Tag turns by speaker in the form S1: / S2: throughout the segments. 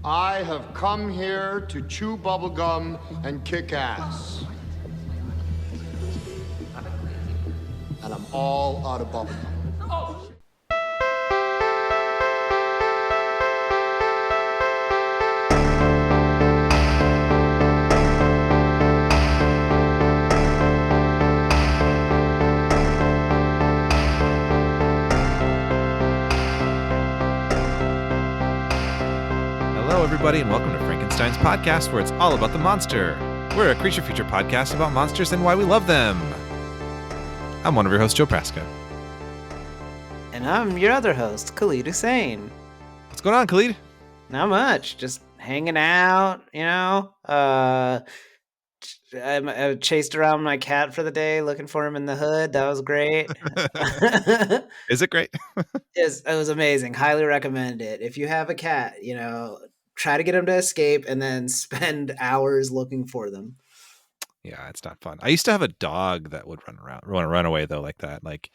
S1: I have come here to chew bubblegum and kick ass. And I'm all out of bubblegum.
S2: Hello, everybody, and welcome to Frankenstein's podcast, where it's all about the monster. We're a creature feature podcast about monsters and why we love them. I'm one of your hosts, Joe Praska.
S3: And I'm your other host, Khalid Hussein.
S2: What's going on, Khalid?
S3: Not much, just hanging out, you know. I chased around my cat for the day, looking for him in the hood. That was great.
S2: Is it great?
S3: It was amazing. Highly recommend it. If you have a cat, try to get him to escape and then spend hours looking for them.
S2: Yeah, it's not fun. I used to have a dog that would run away though, like that. Like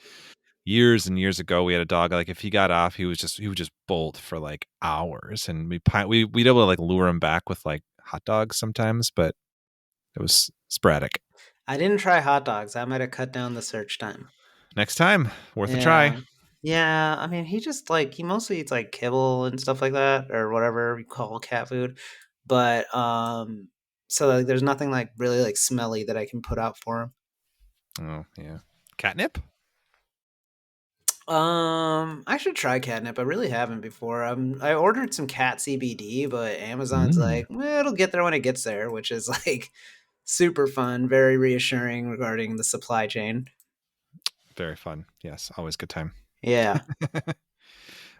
S2: years and years ago, we had a dog. Like if he got off, he would just bolt for like hours, and we'd able to like lure him back with like hot dogs sometimes, but it was sporadic.
S3: I didn't try hot dogs. I might have cut down the search time.
S2: Next time, worth a try.
S3: Yeah, I mean, he mostly eats like kibble and stuff like that, or whatever we call cat food. But so like, there's nothing like really like smelly that I can put out for him.
S2: Oh yeah, catnip.
S3: I should try catnip. I really haven't before. I ordered some cat CBD, but Amazon's like, well, it'll get there when it gets there, which is like super fun, very reassuring regarding the supply chain.
S2: Very fun. Yes, always good time.
S3: Yeah.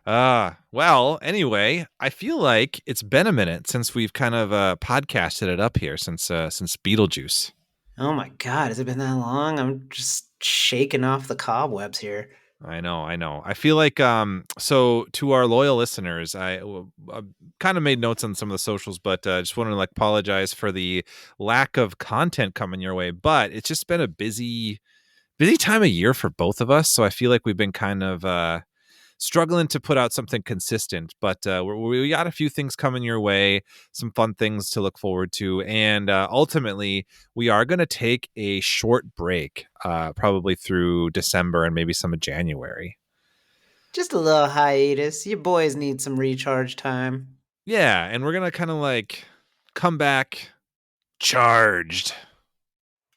S2: Well, anyway, I feel like it's been a minute since we've kind of podcasted it up here since Beetlejuice.
S3: Oh my God, has it been that long? I'm just shaking off the cobwebs here.
S2: I know. I feel like so to our loyal listeners, I kind of made notes on some of the socials, but just wanted to like apologize for the lack of content coming your way. But it's just been a busy time of year for both of us, so I feel like we've been kind of struggling to put out something consistent, but we got a few things coming your way, some fun things to look forward to, and ultimately we are going to take a short break, probably through December and maybe some of January.
S3: Just a little hiatus. You boys need some recharge time.
S2: Yeah, and we're going to kind of like come back charged.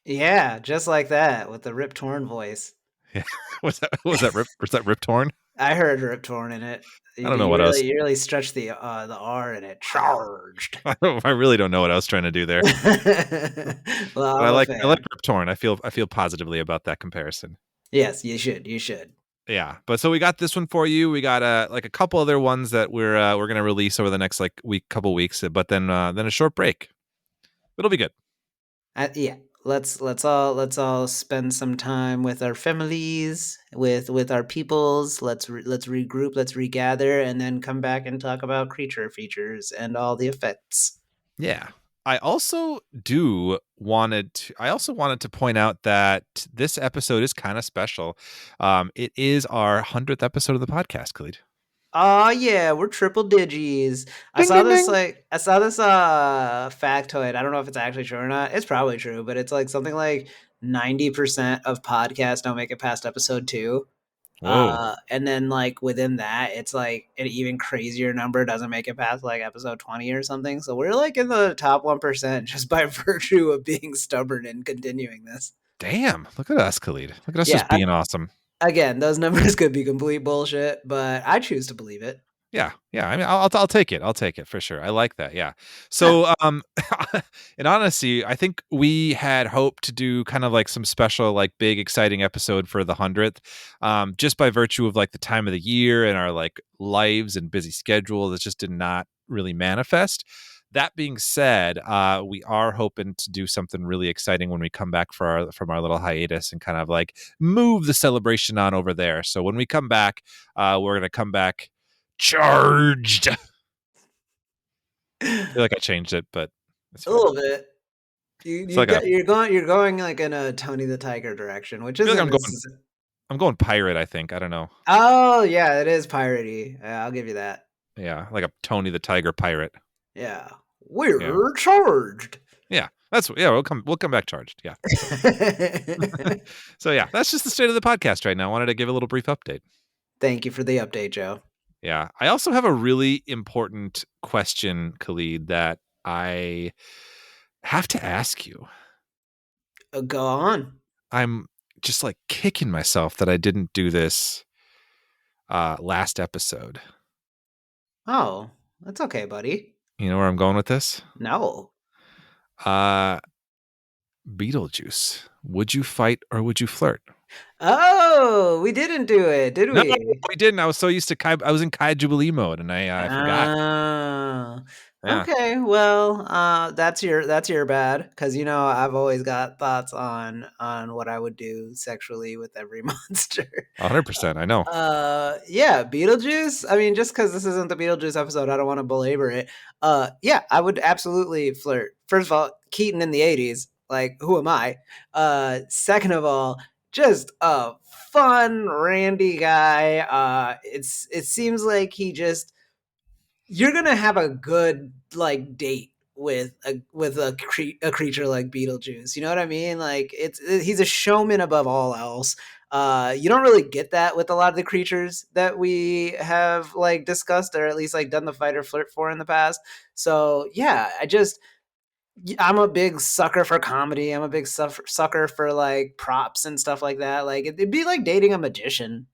S3: Yeah, just like that with the Rip Torn voice.
S2: Yeah. Was that Rip Torn?
S3: I heard Rip Torn in it.
S2: I don't know what else.
S3: You really stretched the R in it. Charged.
S2: I really don't know what I was trying to do there.
S3: Well,
S2: I like Rip Torn. I feel positively about that comparison.
S3: Yes, you should.
S2: Yeah, but so we got this one for you. We got like a couple other ones that we're gonna release over the next like couple weeks, but then a short break. It'll be good.
S3: Yeah. Let's all spend some time with our families, with our peoples. Let's regroup, let's regather, and then come back and talk about creature features and all the effects.
S2: Yeah. I also wanted to point out that this episode is kind of special. It is our 100th episode of the podcast, Khalid.
S3: Oh yeah, we're triple digis. I saw this factoid. I don't know if it's actually true or not. It's probably true, but it's like something like 90% of podcasts don't make it past episode 2. And then like within that, it's like an even crazier number doesn't make it past like episode 20 or something. So we're like in the top 1% just by virtue of being stubborn and continuing this.
S2: Damn, look at us, Khalid. Look at us just being awesome.
S3: Again, those numbers could be complete bullshit, but I choose to believe it.
S2: Yeah. I mean, I'll take it. I'll take it for sure. I like that. Yeah. So, in honesty, I think we had hoped to do kind of like some special, like big, exciting episode for the 100th, just by virtue of like the time of the year and our like lives and busy schedule that just did not really manifest. That being said, we are hoping to do something really exciting when we come back from our little hiatus and kind of like move the celebration on over there. So when we come back, we're going to come back charged. I feel like I changed it, but
S3: it's a little bit. You're going like in a Tony the Tiger direction, which is
S2: like I'm going pirate. I think. I don't know.
S3: Oh yeah, it is piratey. I'll give you that.
S2: Yeah, like a Tony the Tiger pirate.
S3: Yeah.
S2: Yeah.
S3: We're charged.
S2: Yeah. We'll come back charged. Yeah. So yeah, that's just the state of the podcast right now. I wanted to give a little brief update.
S3: Thank you for the update, Joe.
S2: Yeah. I also have a really important question, Khalid, that I have to ask you.
S3: Go on.
S2: I'm just like kicking myself that I didn't do this last episode.
S3: Oh, that's okay, buddy.
S2: You know where I'm going with this?
S3: No.
S2: Beetlejuice. Would you fight or would you flirt?
S3: Oh, we didn't do it, did
S2: No,
S3: we?
S2: we didn't. I was so used to I was in Kai Jubilee mode, and I forgot.
S3: Ah,
S2: Yeah.
S3: okay. Well, that's your bad, because I've always got thoughts on what I would do sexually with every monster.
S2: 100%. I know.
S3: Yeah, Beetlejuice. I mean, just because this isn't the Beetlejuice episode, I don't want to belabor it. Yeah, I would absolutely flirt. First of all, Keaton in the '80s. Like, who am I? Second of all, just a fun, randy guy. It seems like you're gonna have a good like date with a creature like Beetlejuice. You know what I mean? Like he's a showman above all else. You don't really get that with a lot of the creatures that we have like discussed, or at least like done the fight or flirt for in the past. So yeah, I'm a big sucker for comedy. I'm a big sucker for like props and stuff like that. Like it'd be like dating a magician,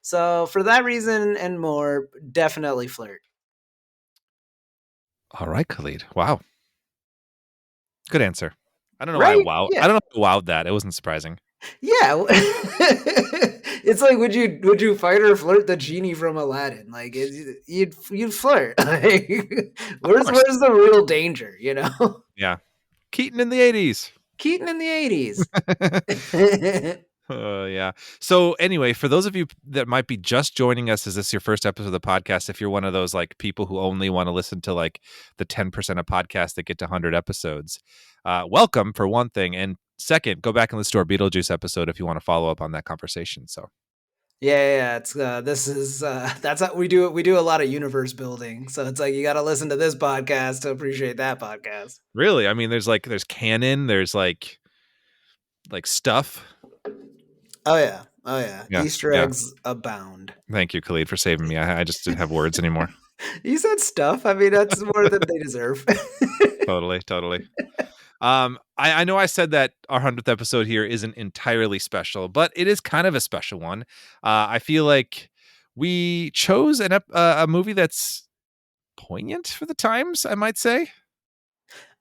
S3: So for that reason and more, definitely flirt.
S2: All right, Khalid. Wow. Good answer. I don't know why I
S3: Right?
S2: wowed. I
S3: Yeah.
S2: don't know if I wowed that. It wasn't surprising.
S3: Yeah. It's like would you fight or flirt the genie from Aladdin? Like you'd flirt. Like
S2: Of course.
S3: where's the real danger,
S2: Yeah. Keaton in the 80s.
S3: Keaton in the '80s.
S2: Yeah. So anyway, for those of you that might be just joining us, is this your first episode of the podcast? If you're one of those like people who only want to listen to like the 10% of podcasts that get to 100 episodes, welcome for one thing. And second, go back and listen to our Beetlejuice episode if you want to follow up on that conversation. So
S3: Yeah, it's that's how we do it. We do a lot of universe building. So it's like you got to listen to this podcast to appreciate that podcast.
S2: really, I mean, there's canon, there's like stuff.
S3: Oh yeah. Oh yeah.
S2: Yeah.
S3: Easter
S2: Yeah.
S3: eggs abound.
S2: Thank you, Khalid, for saving me. I just didn't have words anymore.
S3: You said stuff. I mean, that's more than they deserve.
S2: Totally. I know I said that our 100th episode here isn't entirely special, but it is kind of a special one. I feel like we chose a movie that's poignant for the times, I might say.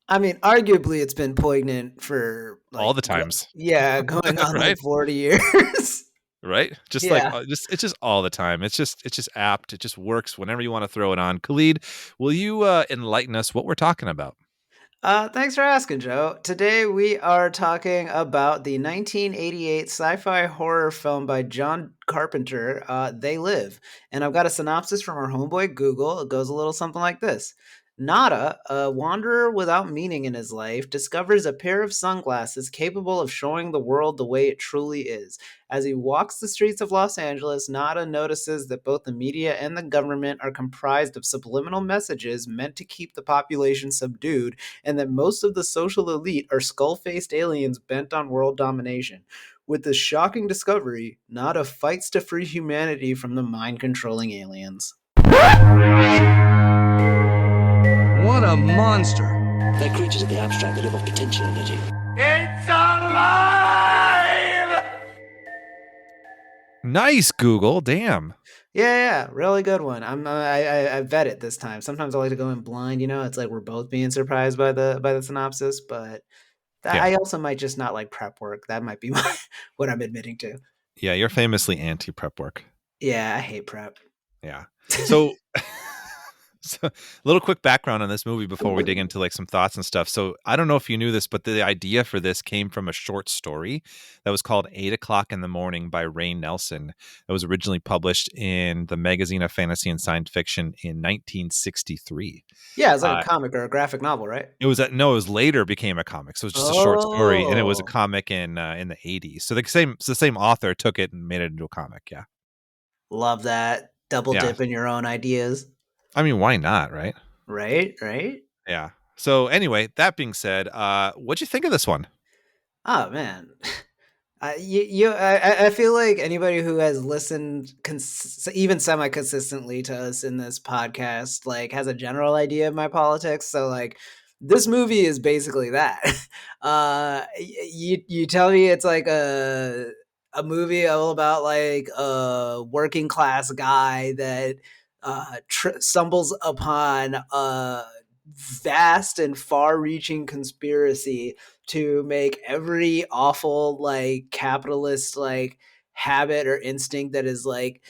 S3: I mean, arguably, it's been poignant for
S2: All
S3: like,
S2: the times.
S3: going on
S2: Right?
S3: like 40 years.
S2: Right? Just
S3: Yeah.
S2: it's just all the time. It's just apt. It just works whenever you want to throw it on. Khalid, will you enlighten us what we're talking about?
S3: Thanks for asking, Joe. Today we are talking about the 1988 sci-fi horror film by John Carpenter, They Live. And I've got a synopsis from our homeboy Google. It goes a little something like this. Nada, a wanderer without meaning in his life, discovers a pair of sunglasses capable of showing the world the way it truly is. As he walks the streets of Los Angeles, Nada notices that both the media and the government are comprised of subliminal messages meant to keep the population subdued, and that most of the social elite are skull-faced aliens bent on world domination. With this shocking discovery, Nada fights to free humanity from the mind-controlling aliens.
S4: What a monster!
S5: They're creatures of the abstract that live off potential energy.
S1: It's alive!
S2: Nice, Google. Damn.
S3: Yeah, really good one. I vet it this time. Sometimes I like to go in blind. It's like we're both being surprised by the synopsis, but
S2: Yeah.
S3: I also might just not like prep work. That might be what I'm admitting to.
S2: Yeah, you're famously anti-prep work.
S3: Yeah, I hate prep.
S2: Yeah. So So, a little quick background on this movie before we dig into like some thoughts and stuff. So, I don't know if you knew this, but the idea for this came from a short story that was called 8 o'clock in the Morning by Ray Nelson. It was originally published in the Magazine of Fantasy and Science Fiction in 1963.
S3: Yeah, it's like a comic or a graphic novel, right?
S2: It was later became a comic. So, it was just a short story, and it was a
S3: Oh.
S2: comic in the 80s. So, the same author took it and made it into a comic. Yeah.
S3: Love that. Double
S2: Yeah.
S3: dip in your own ideas.
S2: I mean, why not, right?
S3: Right.
S2: Yeah. So anyway, that being said, what'd you think of this one?
S3: Oh man. I feel like anybody who has listened even semi consistently to us in this podcast like has a general idea of my politics. So like this movie is basically that. You tell me it's like a movie all about like a working class guy that stumbles upon a vast and far reaching conspiracy to make every awful like capitalist like habit or instinct that is like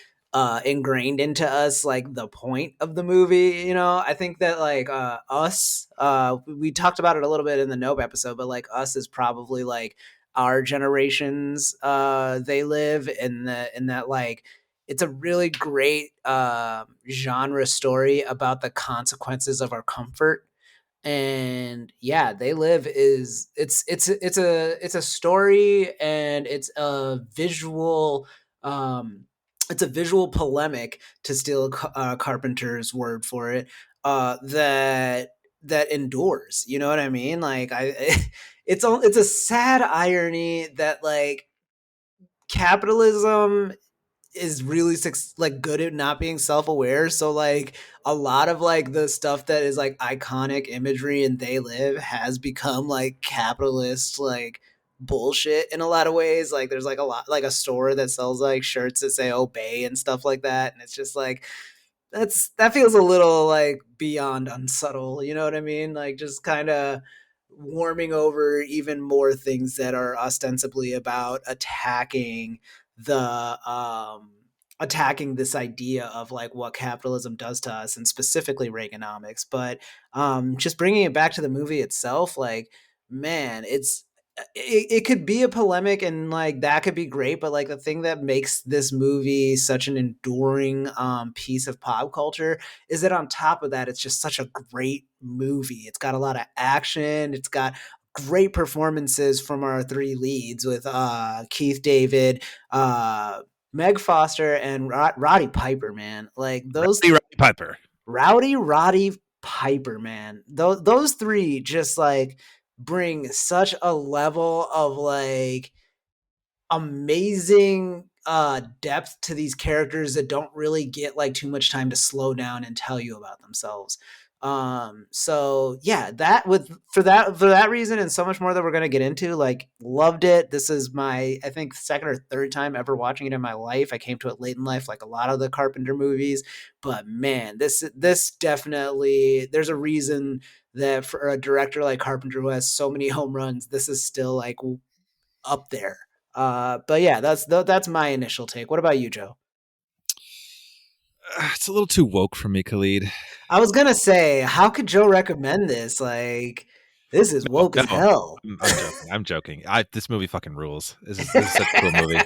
S3: ingrained into us like the point of the movie. I think that like us we talked about it a little bit in the Nope episode, but like us is probably like our generations they live in that like it's a really great genre story about the consequences of our comfort. And yeah, They Live is it's a story, and it's a visual polemic, to steal Carpenter's word for it, that endures. You know what I mean? Like it's a sad irony that like capitalism is really like good at not being self-aware. So like a lot of like the stuff that is like iconic imagery in They Live has become like capitalist like bullshit in a lot of ways. Like there's like a lot like a store that sells like shirts that say obey and stuff like that, and it's just like that feels a little like beyond unsubtle. You know what I mean? Like just kind of warming over even more things that are ostensibly about attacking this idea of like what capitalism does to us, and specifically Reaganomics. But just bringing it back to the movie itself, like man, it could be a polemic, and like that could be great, but like the thing that makes this movie such an enduring piece of pop culture is that on top of that, it's just such a great movie. It's got a lot of action. It's got great performances from our three leads with Keith David, Meg Foster, and Roddy Piper, man. Like those
S2: Roddy Piper.
S3: Roddy Piper, man. Those three just like bring such a level of like amazing depth to these characters that don't really get like too much time to slow down and tell you about themselves. So yeah, that with for that reason and so much more that we're gonna get into, like loved it. This is my I think second or third time ever watching it in my life. I came to it late in life, like a lot of the Carpenter movies, but man, this definitely, there's a reason that for a director like Carpenter who has so many home runs, this is still like up there. But yeah, that's my initial take. What about you, Joe?
S2: It's a little too woke for me, Khalid.
S3: I was gonna say, how could Joe recommend this? Like, this is woke as hell.
S2: I'm joking. I'm joking. This movie fucking rules. This is such a cool movie.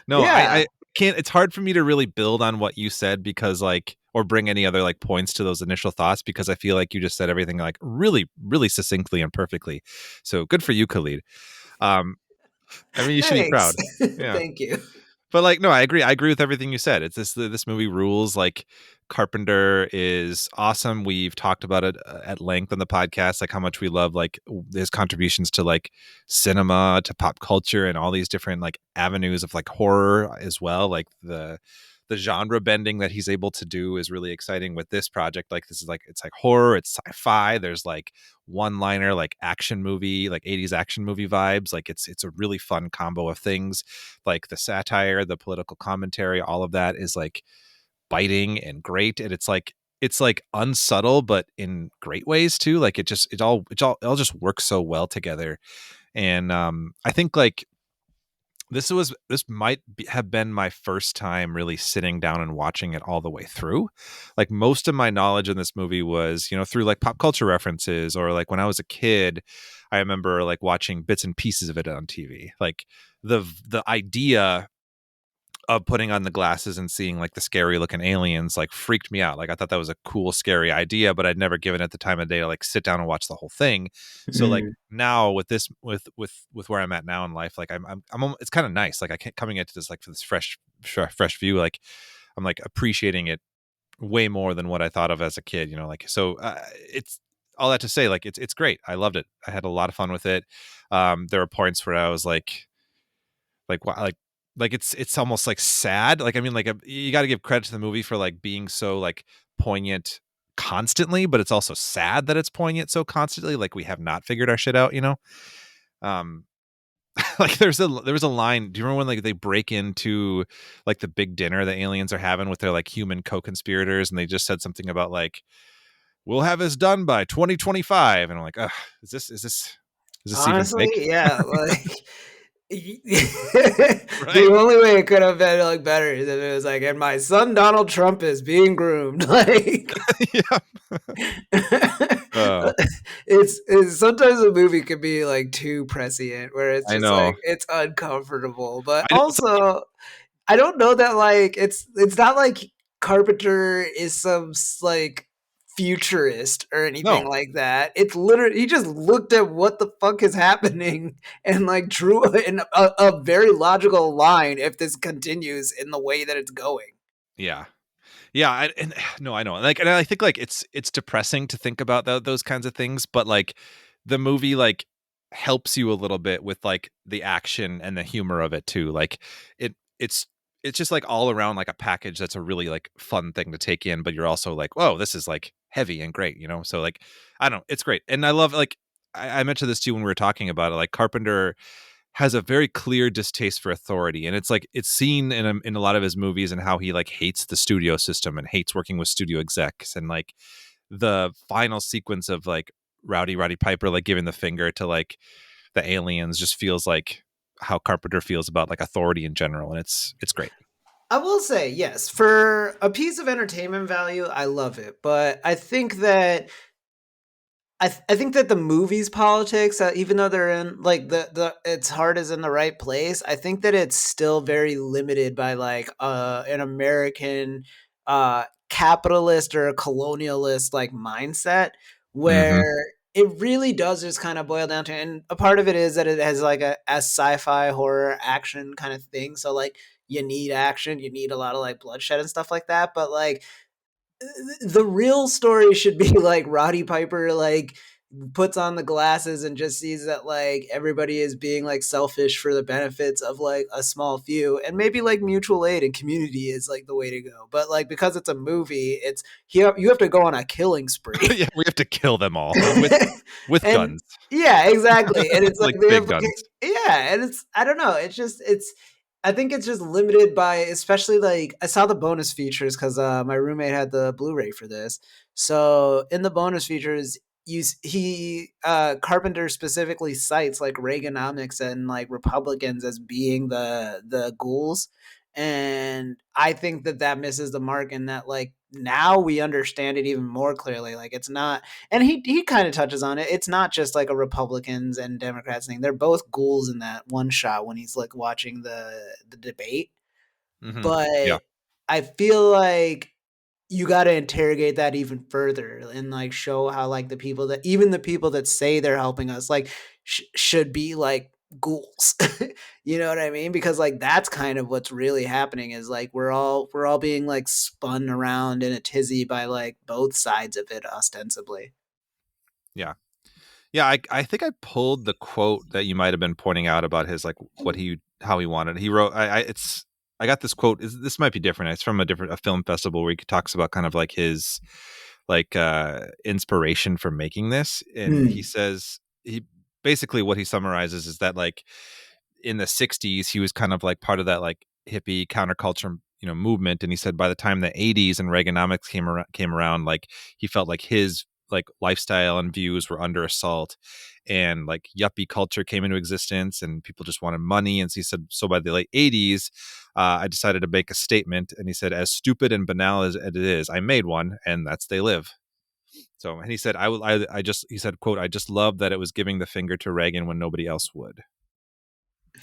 S2: No,
S3: Yeah.
S2: I can't. It's hard for me to really build on what you said because like, or bring any other like points to those initial thoughts, because I feel like you just said everything like really, really succinctly and perfectly. So good for you, Khalid. I mean, you should be proud. Yeah.
S3: Thank you.
S2: But like, no, I agree. I agree with everything you said. It's this movie rules. Like Carpenter is awesome. We've talked about it at length on the podcast, like how much we love like his contributions to like cinema, to pop culture, and all these different like avenues of like horror as well. Like the genre bending that he's able to do is really exciting with this project. Like this is like, it's like horror, it's sci-fi. There's like one-liner, like action movie, like 80s action movie vibes. Like it's a really fun combo of things. Like the satire, the political commentary, all of that is like biting and great. And it's like unsubtle, but in great ways too. Like it all just works so well together. And I think like this might have been my first time really sitting down and watching it all the way through. Like most of my knowledge in this movie was, through like pop culture references, or like when I was a kid, I remember like watching bits and pieces of it on TV. Like the idea of putting on the glasses and seeing like the scary looking aliens like freaked me out. Like I thought that was a cool, scary idea, but I'd never given it the time of day to like sit down and watch the whole thing. So like now with this, with where I'm at now in life, like I'm it's kind of nice. Like I can't coming into this like for this fresh view. Like I'm like appreciating it way more than what I thought of as a kid. Like so. It's all that to say, like it's great. I loved it. I had a lot of fun with it. There were points where I was like wow, like it's almost like sad. Like I mean, like you got to give credit to the movie for like being so like poignant constantly, but it's also sad that it's poignant so constantly. Like we have not figured our shit out. Um, like there was a line. Do you remember when like they break into like the big dinner the aliens are having with their like human co-conspirators, and they just said something about like we'll have this done by 2025, and I'm like, ugh, is this even
S3: Honestly,
S2: fake?
S3: yeah, like
S2: Right?
S3: the only way it could have been like better is if it was like, and my son Donald Trump is being groomed. Like
S2: Yeah.
S3: it's sometimes a movie can be like too prescient where it's
S2: I
S3: just like
S2: know.
S3: it's uncomfortable. But
S2: I know. It's like,
S3: also I don't know that like it's not like Carpenter is some like futurist or anything
S2: no.
S3: like that. It's literally he just looked at what the fuck is happening and like drew a very logical line if this continues in the way that it's going.
S2: Yeah. Yeah, and no, I know. Like, and I think like it's depressing to think about those kinds of things, but like the movie like helps you a little bit with like the action and the humor of it too. Like it it's it's just like all around like a package that's a really like fun thing to take in, but you're also like, whoa, this is like heavy and great, So like I don't know, it's great. And I love like I mentioned this too when we were talking about it. Like Carpenter has a very clear distaste for authority, and it's like it's seen in a lot of his movies and how he like hates the studio system and hates working with studio execs, and like the final sequence of like Roddy Piper like giving the finger to like the aliens just feels like how Carpenter feels about like authority in general, and it's great.
S3: I will say, yes, for a piece of entertainment value, I love it. But I think that I think that the movie's politics, even though they're in like the its heart is in the right place, I think that it's still very limited by like an American capitalist or a colonialist like mindset
S2: Mm-hmm.
S3: where it really does just kind of boil down to, and a part of it is that it has like a sci-fi horror action kind of thing. So like you need action, you need a lot of like bloodshed and stuff like that, but like the real story should be like Roddy Piper like puts on the glasses and just sees that like everybody is being like selfish for the benefits of like a small few, and maybe like mutual aid and community is like the way to go. But like because it's a movie, it's you have to go on a killing spree.
S2: Yeah, we have to kill them all with
S3: And
S2: guns,
S3: yeah, exactly. And it's like
S2: like
S3: the
S2: big guns.
S3: yeah, and it's I don't know. It's just it's I think it's just limited by, especially like I saw the bonus features because my roommate had the Blu-ray for this. So in the bonus features, he Carpenter specifically cites like Reaganomics and like Republicans as being the ghouls, and I think that that misses the mark in that like now we understand it even more clearly. Like it's not, and he kind of touches on it. It's not just like a Republicans and Democrats thing. They're both ghouls in that one shot when he's like watching the debate.
S2: Hmm. Yeah,
S3: But I feel like you got to interrogate that even further and like show how like the people that even the people that say they're helping us like should be like ghouls. You know what I mean? Because like that's kind of what's really happening is like we're all being like spun around in a tizzy by like both sides of it ostensibly.
S2: yeah. Yeah, I think I pulled the quote that you might have been pointing out about his like how he wanted. He wrote I got this quote. This might be different. It's from a film festival where he talks about kind of like his like inspiration for making this, and he says he basically what he summarizes is that like in the 60s he was kind of like part of that like hippie counterculture movement, and he said by the time the 80s and Reaganomics came around, like he felt like his like lifestyle and views were under assault, and like yuppie culture came into existence and people just wanted money. And so he said, so by the late 80s I decided to make a statement, and he said, as stupid and banal as it is, I made one, and that's They Live. So, and he said, he said, quote, I just love that it was giving the finger to Reagan when nobody else would.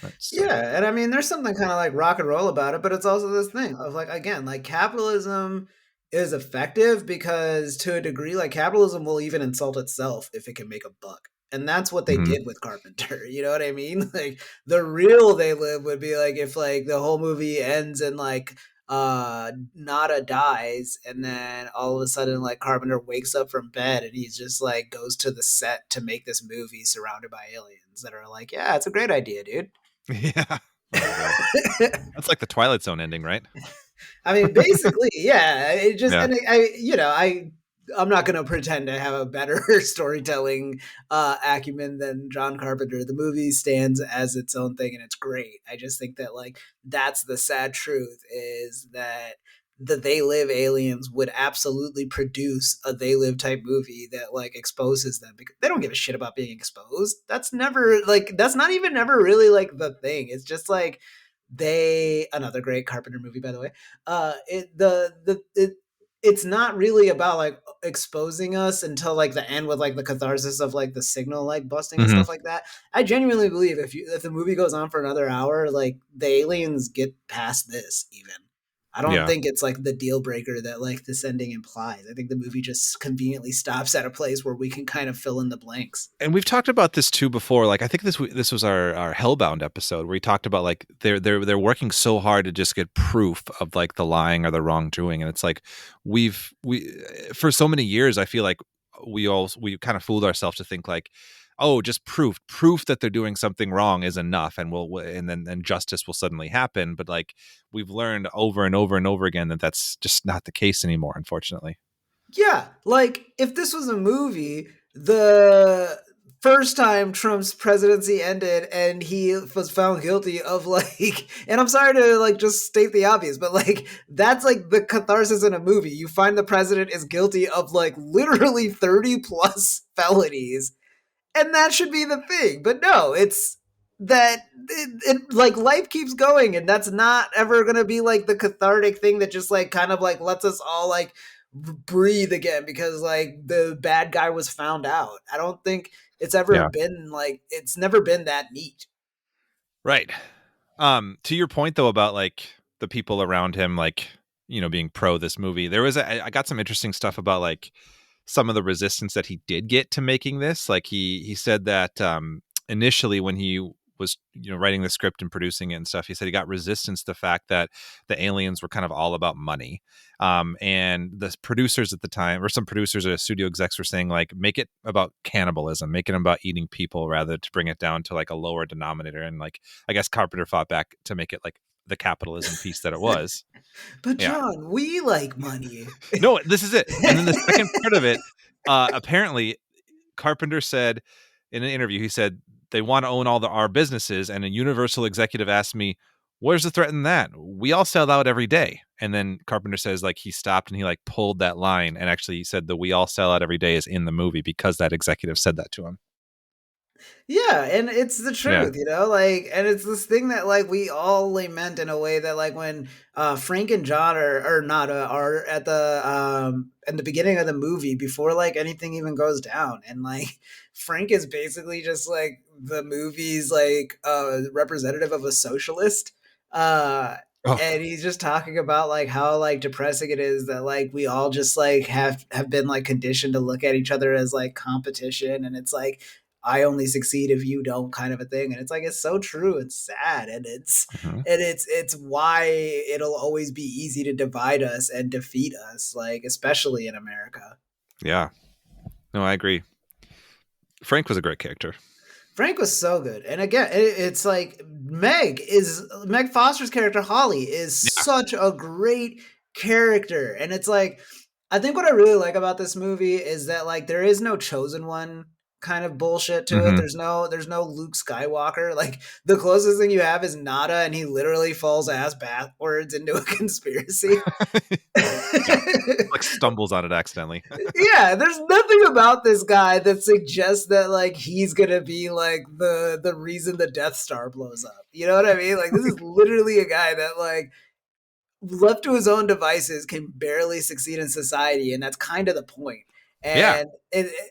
S2: That's
S3: Yeah, and I mean, there's something kind of like rock and roll about it, but it's also this thing of like, again, like capitalism is effective because to a degree, like capitalism will even insult itself if it can make a buck. And that's what they
S2: Mhm.
S3: did with Carpenter. You know what I mean? Like the real They Live would be like if like the whole movie ends in like Nada dies, and then all of a sudden like Carpenter wakes up from bed and he's just like goes to the set to make this movie surrounded by aliens that are like, yeah, it's a great idea, dude.
S2: Yeah. That's like the Twilight Zone ending, right?
S3: I mean, basically, yeah. It just
S2: Yeah.
S3: and I'm not going to pretend to have a better storytelling acumen than John Carpenter. The movie stands as its own thing, and it's great. I just think that like that's the sad truth is that the They Live aliens would absolutely produce a They Live type movie that like exposes them because they don't give a shit about being exposed. That's never like that's not even ever really like the thing. It's just like another great Carpenter movie, by the way. It's not really about like exposing us until like the end with like the catharsis of like the signal like busting and
S2: Mhm.
S3: stuff like that. I genuinely believe if the movie goes on for another hour, like the aliens get past this even. I don't
S2: Yeah.
S3: think it's like the deal breaker that like this ending implies. I think the movie just conveniently stops at a place where we can kind of fill in the blanks.
S2: And we've talked about this too before. Like I think this was our Hellbound episode where we talked about like they're working so hard to just get proof of like the lying or the wrongdoing, and it's like we for so many years I feel like we kind of fooled ourselves to think like, oh, just proof that they're doing something wrong is enough, and then justice will suddenly happen. But like we've learned over and over and over again that that's just not the case anymore, unfortunately.
S3: Yeah, like if this was a movie, the first time Trump's presidency ended and he was found guilty of like, and I'm sorry to like just state the obvious, but like that's like the catharsis in a movie. You find the president is guilty of like literally 30 plus felonies, and that should be the thing. But no, it's that it like life keeps going, and that's not ever gonna be like the cathartic thing that just like kind of like lets us all like breathe again because like the bad guy was found out. I don't think it's ever been like it's never been that neat.
S2: Right. To your point though about like the people around him, like, you know, being pro this movie, I got some interesting stuff about like some of the resistance that he did get to making this. Like he said that initially when he was, you know, writing the script and producing it and stuff, he said he got resistance to the fact that the aliens were kind of all about money. And the producers at the time, or some producers or studio execs, were saying like, make it about cannibalism, make it about eating people, rather to bring it down to like a lower denominator. And like, I guess Carpenter fought back to make it like the capitalism piece that it was.
S3: But John, we like money.
S2: No, this is it. And then the second part of it, apparently Carpenter said in an interview, he said, they want to own all our businesses. And a Universal executive asked me, where's the threat in that? We all sell out every day. And then Carpenter says like he stopped and he like pulled that line. And actually he said the we all sell out every day is in the movie because that executive said that to him.
S3: Yeah, and it's the truth, you know, like, and it's this thing that like we all lament in a way that like when Frank and John are not are at the in the beginning of the movie before like anything even goes down, and like Frank is basically just like the movie's like representative of a socialist. And he's just talking about like how like depressing it is that like we all just like have been like conditioned to look at each other as like competition, and it's like I only succeed if you don't kind of a thing. And it's like it's so true and sad, and it's why it'll always be easy to divide us and defeat us, like especially in America.
S2: Yeah. No, I agree. Frank was a great character.
S3: Frank was so good. And again, it's like Meg Foster's character, Holly, is such a great character. And it's like, I think what I really like about this movie is that like there is no chosen one kind of bullshit to it. There's no Luke Skywalker. Like the closest thing you have is Nada, and he literally falls ass backwards into a conspiracy.
S2: Like stumbles on it accidentally.
S3: Yeah, there's nothing about this guy that suggests that like he's gonna be like the reason the Death Star blows up. You know what I mean? Like this is literally a guy that like left to his own devices can barely succeed in society, and that's kind of the point. And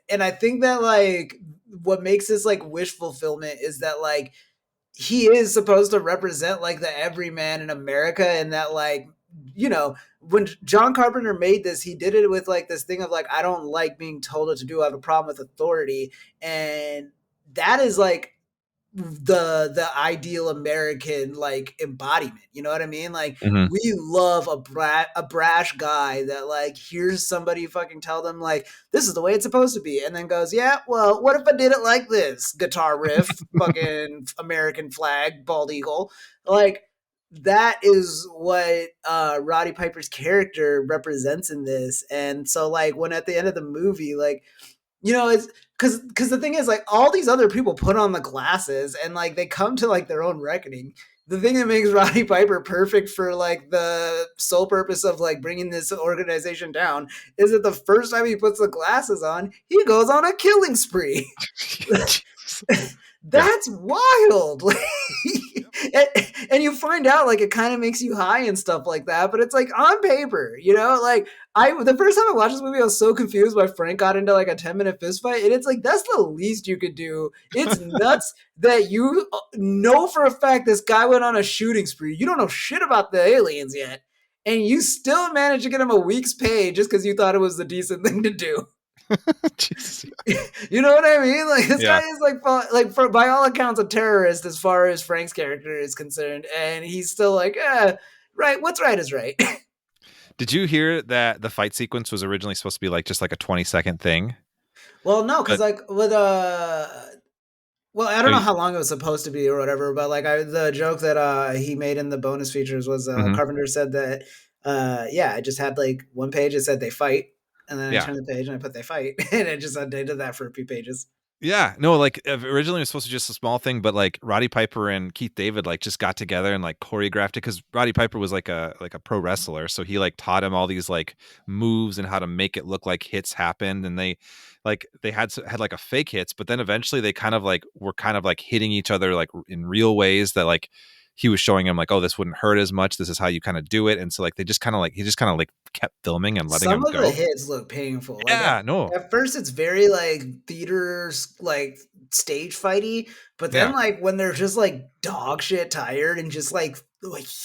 S3: and I think that like what makes this like wish fulfillment is that like he is supposed to represent like the everyman in America, and that like, you know, when John Carpenter made this, he did it with like this thing of like, I don't like being told what to do. I have a problem with authority. And that is like the ideal American like embodiment. You know what I mean? Like
S2: Mhm.
S3: we love a brash guy that like hears somebody fucking tell them like this is the way it's supposed to be, and then goes, yeah, well, what if I did it like this? Guitar riff, fucking American flag, bald eagle, like. That is what Roddy Piper's character represents in this, and so like when at the end of the movie, like it's because the thing is like all these other people put on the glasses and like they come to like their own reckoning. The thing that makes Roddy Piper perfect for like the sole purpose of like bringing this organization down is that the first time he puts the glasses on, he goes on a killing spree. That's wild. And you find out like it kind of makes you high and stuff like that, but it's like on paper, like the first time I watched this movie, I was so confused why Frank got into like a 10-minute fist fight. And it's like, that's the least you could do. It's nuts that you know for a fact this guy went on a shooting spree. You don't know shit about the aliens yet. And you still managed to get him a week's pay just because you thought it was the decent thing to do.
S2: Jesus.
S3: You know what I mean? Like this guy is like by all accounts a terrorist as far as Frank's character is concerned, and he's still like, right. What's right is right.
S2: Did you hear that the fight sequence was originally supposed to be like just like a 20-second thing?
S3: Well, no, because like with well, I don't know how long it was supposed to be or whatever, but like the joke that he made in the bonus features was Carpenter said that I just had like one page that said they fight. And then I turned the page and I put they fight. And it just they did that for a few pages.
S2: Yeah. No, like originally it was supposed to be just a small thing, but like Roddy Piper and Keith David like just got together and like choreographed it because Roddy Piper was like a pro wrestler. So he like taught him all these like moves and how to make it look like hits happened. And they had like a fake hits, but then eventually they kind of like were kind of like hitting each other like in real ways that like he was showing him like, oh, this wouldn't hurt as much. This is how you kind of do it. And so like he just kind of like kept filming and letting him go.
S3: Some of the hits look painful.
S2: Yeah,
S3: At first it's very like theater like stage fighty, but then like when they're just like dog shit tired and just like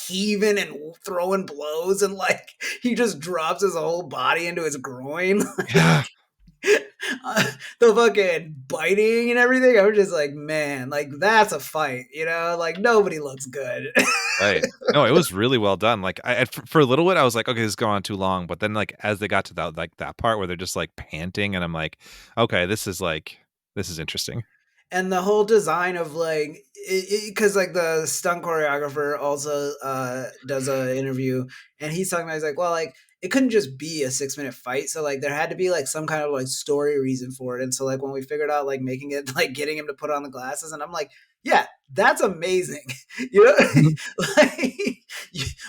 S3: heaving and throwing blows and like he just drops his whole body into his groin.
S2: Yeah.
S3: The fucking biting and everything. I was just like, man, like that's a fight, like nobody looks good.
S2: Right. No, it was really well done. Like for a little bit, I was like, okay, this is going on too long. But then like as they got to that part where they're just like panting, and I'm like, okay, this is interesting.
S3: And the whole design of like, because like the stunt choreographer also does an interview, and he's talking about, he's like, well, like it couldn't just be a 6-minute fight, so like there had to be like some kind of like story reason for it. And so like when we figured out like making it like getting him to put on the glasses, and I'm like, yeah, that's amazing. Like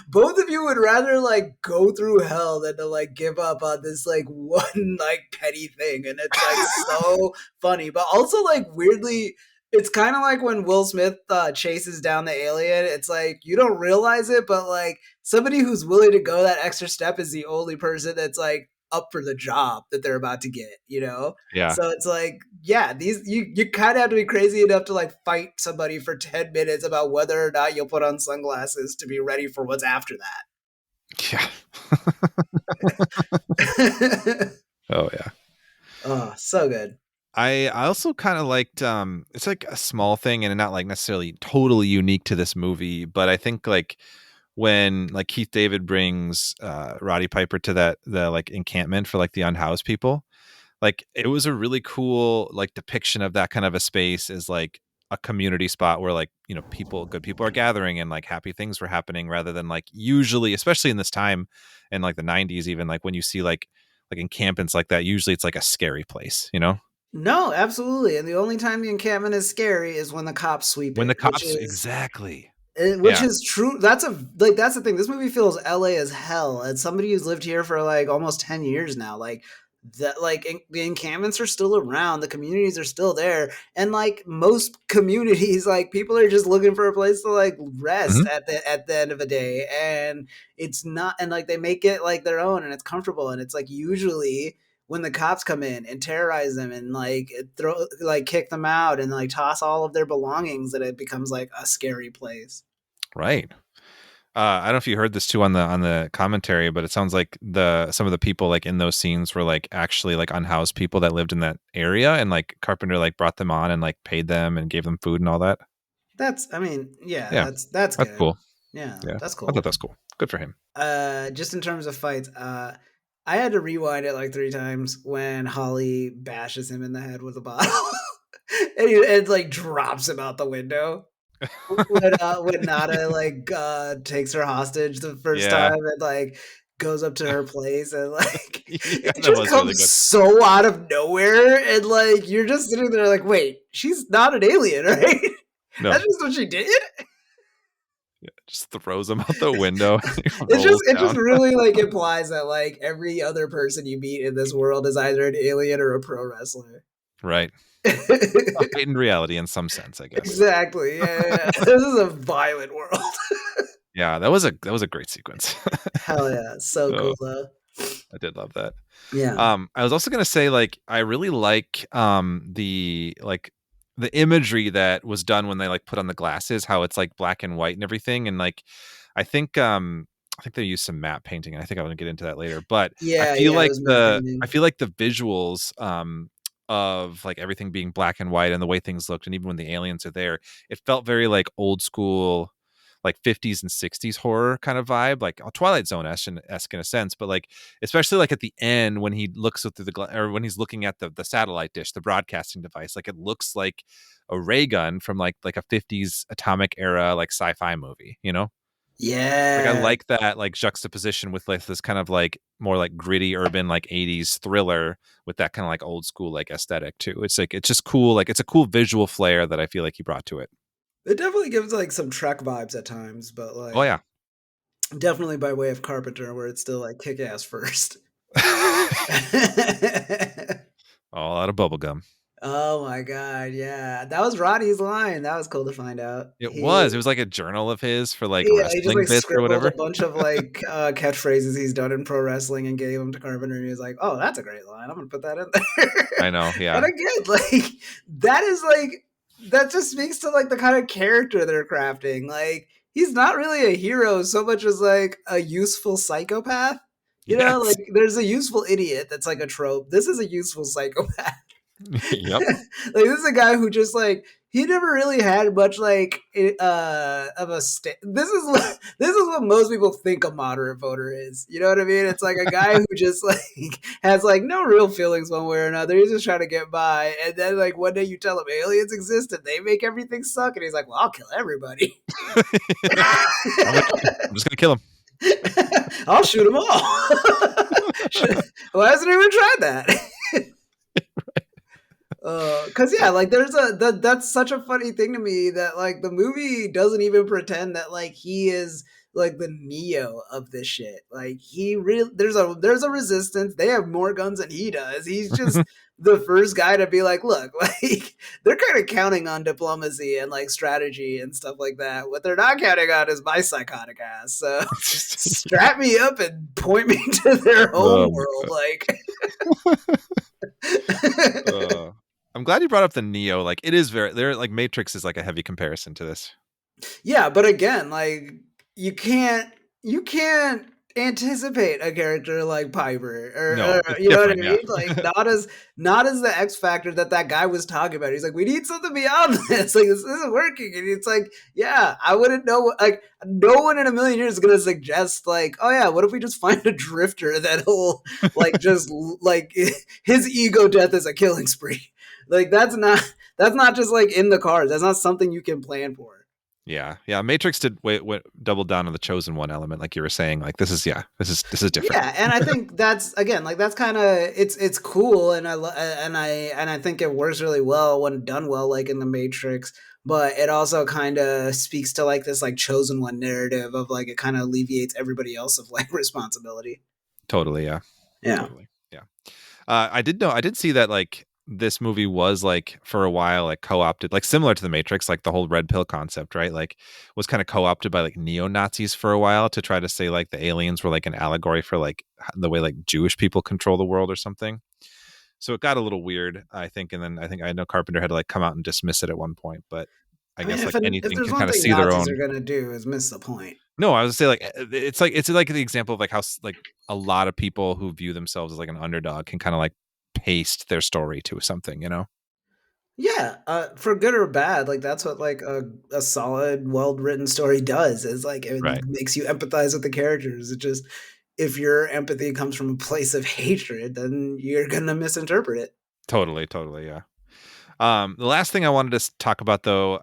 S3: both of you would rather like go through hell than to like give up on this like one like petty thing, and it's like so funny, but also like weirdly. It's kind of like when Will Smith chases down the alien. It's like you don't realize it, but like somebody who's willing to go that extra step is the only person that's like up for the job that they're about to get,
S2: Yeah.
S3: So it's like, yeah, these you kind of have to be crazy enough to like fight somebody for 10 minutes about whether or not you'll put on sunglasses to be ready for what's after that.
S2: Yeah. Oh yeah.
S3: Oh, so good.
S2: I also kind of liked it's like a small thing and not like necessarily totally unique to this movie, but I think like when like Keith David brings Roddy Piper to the like encampment for like the unhoused people, like it was a really cool like depiction of that kind of a space as like a community spot where like good people are gathering and like happy things were happening, rather than like usually, especially in this time in like the 90s, even like when you see like encampments like that, usually it's like a scary place,
S3: No, absolutely. And the only time the encampment is scary is when the cops sweep
S2: when
S3: it.
S2: the cops exactly.
S3: Which is true. That's the thing. This movie feels LA as hell. As somebody who's lived here for like almost 10 years now, like that, like the encampments are still around. The communities are still there. And like most communities, like people are just looking for a place to like rest at the end of the day. And it's not, and like they make it like their own, and it's comfortable. And it's like usually when the cops come in and terrorize them and like kick them out and like toss all of their belongings, that it becomes like a scary place.
S2: Right. I don't know if you heard this too on the commentary, but it sounds like some of the people like in those scenes were like actually like unhoused people that lived in that area, and like Carpenter like brought them on and like paid them and gave them food and all that.
S3: I mean, yeah,
S2: Yeah,
S3: that's
S2: that's
S3: good.
S2: cool.
S3: Yeah,
S2: Yeah,
S3: that's
S2: I
S3: cool.
S2: thought that's cool. Good for him.
S3: Just in terms of fights, I had to rewind it like 3 times when Holly bashes him in the head with a bottle, and like drops him out the window. When Nada like takes her hostage the first
S2: Yeah,
S3: time and like goes up to her place and like
S2: yeah,
S3: it
S2: that
S3: just
S2: was really
S3: comes
S2: good.
S3: so out of nowhere and like you're just sitting there like, wait, she's not an alien, right?
S2: No,
S3: That's just what she did.
S2: yeah, just throws him out the window. He
S3: It's just
S2: rolls
S3: it just
S2: down.
S3: really like implies that like every other person you meet in this world is either an alien or a pro wrestler.
S2: Right. A heightened reality in some sense, I guess.
S3: Exactly. Yeah. This is a violent world.
S2: Yeah, that was a great sequence.
S3: Hell yeah. So
S2: Oh,
S3: cool though.
S2: I did love that.
S3: Yeah.
S2: I was also gonna say, like, I really like the imagery that was done when they like put on the glasses, how it's like black and white and everything. And like I think they used some matte painting, and I think I want to get into that later. But
S3: Yeah, yeah, it was matte
S2: I
S3: painting.
S2: feel like the visuals of like everything being black and white and the way things looked, and even when the aliens are there, it felt very like old school, like 50s and 60s horror kind of vibe, like a Twilight Zone esque in a sense. But like, especially like at the end when he looks through or when he's looking at the satellite dish, the broadcasting device, like it looks like a ray gun from like a 50s atomic era like sci-fi movie, you know? Like I
S3: Yeah.
S2: like that like juxtaposition with like this kind of like more like gritty urban like 80s thriller with that kind of like old school like aesthetic too. It's like it's just cool, like it's a cool visual flair that I feel like he brought to it.
S3: It definitely gives like some Trek vibes at times, but
S2: Oh
S3: like
S2: yeah.
S3: definitely by way of Carpenter where it's still like kick ass first.
S2: All out of bubblegum.
S3: Oh my god, yeah. That was Roddy's line. That was cool to find out.
S2: It was like a journal of his for like
S3: Yeah, he just
S2: wrestling
S3: like
S2: bits or
S3: scribbled a
S2: whatever.
S3: bunch of like catchphrase he's done in pro wrestling and gave them to Carpenter, and he was like, "Oh, that's a great line. I'm gonna put that in there."
S2: I know,
S3: And
S2: yeah.
S3: again, like that is like that just speaks to like the kind of character they're crafting. Like he's not really a hero so much as like a useful psychopath. You know,
S2: Yes.
S3: like there's a useful idiot that's like a trope. This is a useful psychopath.
S2: Yep.
S3: Like this is a guy who just like he never really had much like of a this is what most people think a moderate voter is. You know what I mean? It's like a guy who just like has like no real feelings one way or another. He's just trying to get by, and then like one day you tell him aliens exist and they make everything suck, and he's like, "Well, I'll kill everybody.
S2: I'm just gonna kill him.
S3: I'll shoot them all." Why hasn't anyone tried that? Cause yeah, like that's such a funny thing to me that like the movie doesn't even pretend that like he is like the Neo of this shit. Like he really there's a resistance. They have more guns than he does. He's just the first guy to be like, look, like they're kind of counting on diplomacy and like strategy and stuff like that. What they're not counting on is my psychotic ass. So strap me up and point me to their home world. Like
S2: I'm glad you brought up the Neo. Like it is they're like Matrix is like a heavy comparison to this.
S3: yeah, but again, like you can't anticipate a character like Piper
S2: No,
S3: or
S2: it's
S3: you know what I
S2: different, yeah.
S3: mean? Like not as the X factor that guy was talking about. He's like, we need something beyond this. Like this isn't working. And it's like, yeah, I wouldn't know. Like no one in a million years is gonna suggest like, oh yeah, what if we just find a drifter that'll like just like his ego death is a killing spree. Like that's not just like in the cards. That's not something you can plan for.
S2: Yeah. Matrix did double down on the chosen one element, like you were saying. Like this is different.
S3: Yeah, and I think that's again like that's kind of it's cool, and I think it works really well when done well, like in the Matrix. But it also kind of speaks to like this like chosen one narrative of like it kind of alleviates everybody else of like responsibility.
S2: Totally, yeah.
S3: Yeah.
S2: Totally. Yeah. I did see that like this movie was like for a while like co-opted, like similar to the Matrix, like the whole red pill concept, right? Like was kind of co-opted by like neo-Nazis for a while to try to say like the aliens were like an allegory for like the way like Jewish people control the world or something. So it got a little weird, I think, and then I know Carpenter had to like come out and dismiss it at one point, but I
S3: I mean,
S2: guess like
S3: if
S2: anything
S3: there's
S2: can
S3: one
S2: kind of
S3: thing
S2: see their
S3: Nazis
S2: own.
S3: are gonna do is miss the point.
S2: No, I was gonna say like it's like the example of like how like a lot of people who view themselves as like an underdog can kind of like paste their story to something, you know?
S3: Yeah, for good or bad, like that's what like a solid, well-written story does. Is like it
S2: Right.
S3: makes you empathize with the characters. It just if your empathy comes from a place of hatred, then you're gonna misinterpret it.
S2: Totally, totally, yeah. The last thing I wanted to talk about though,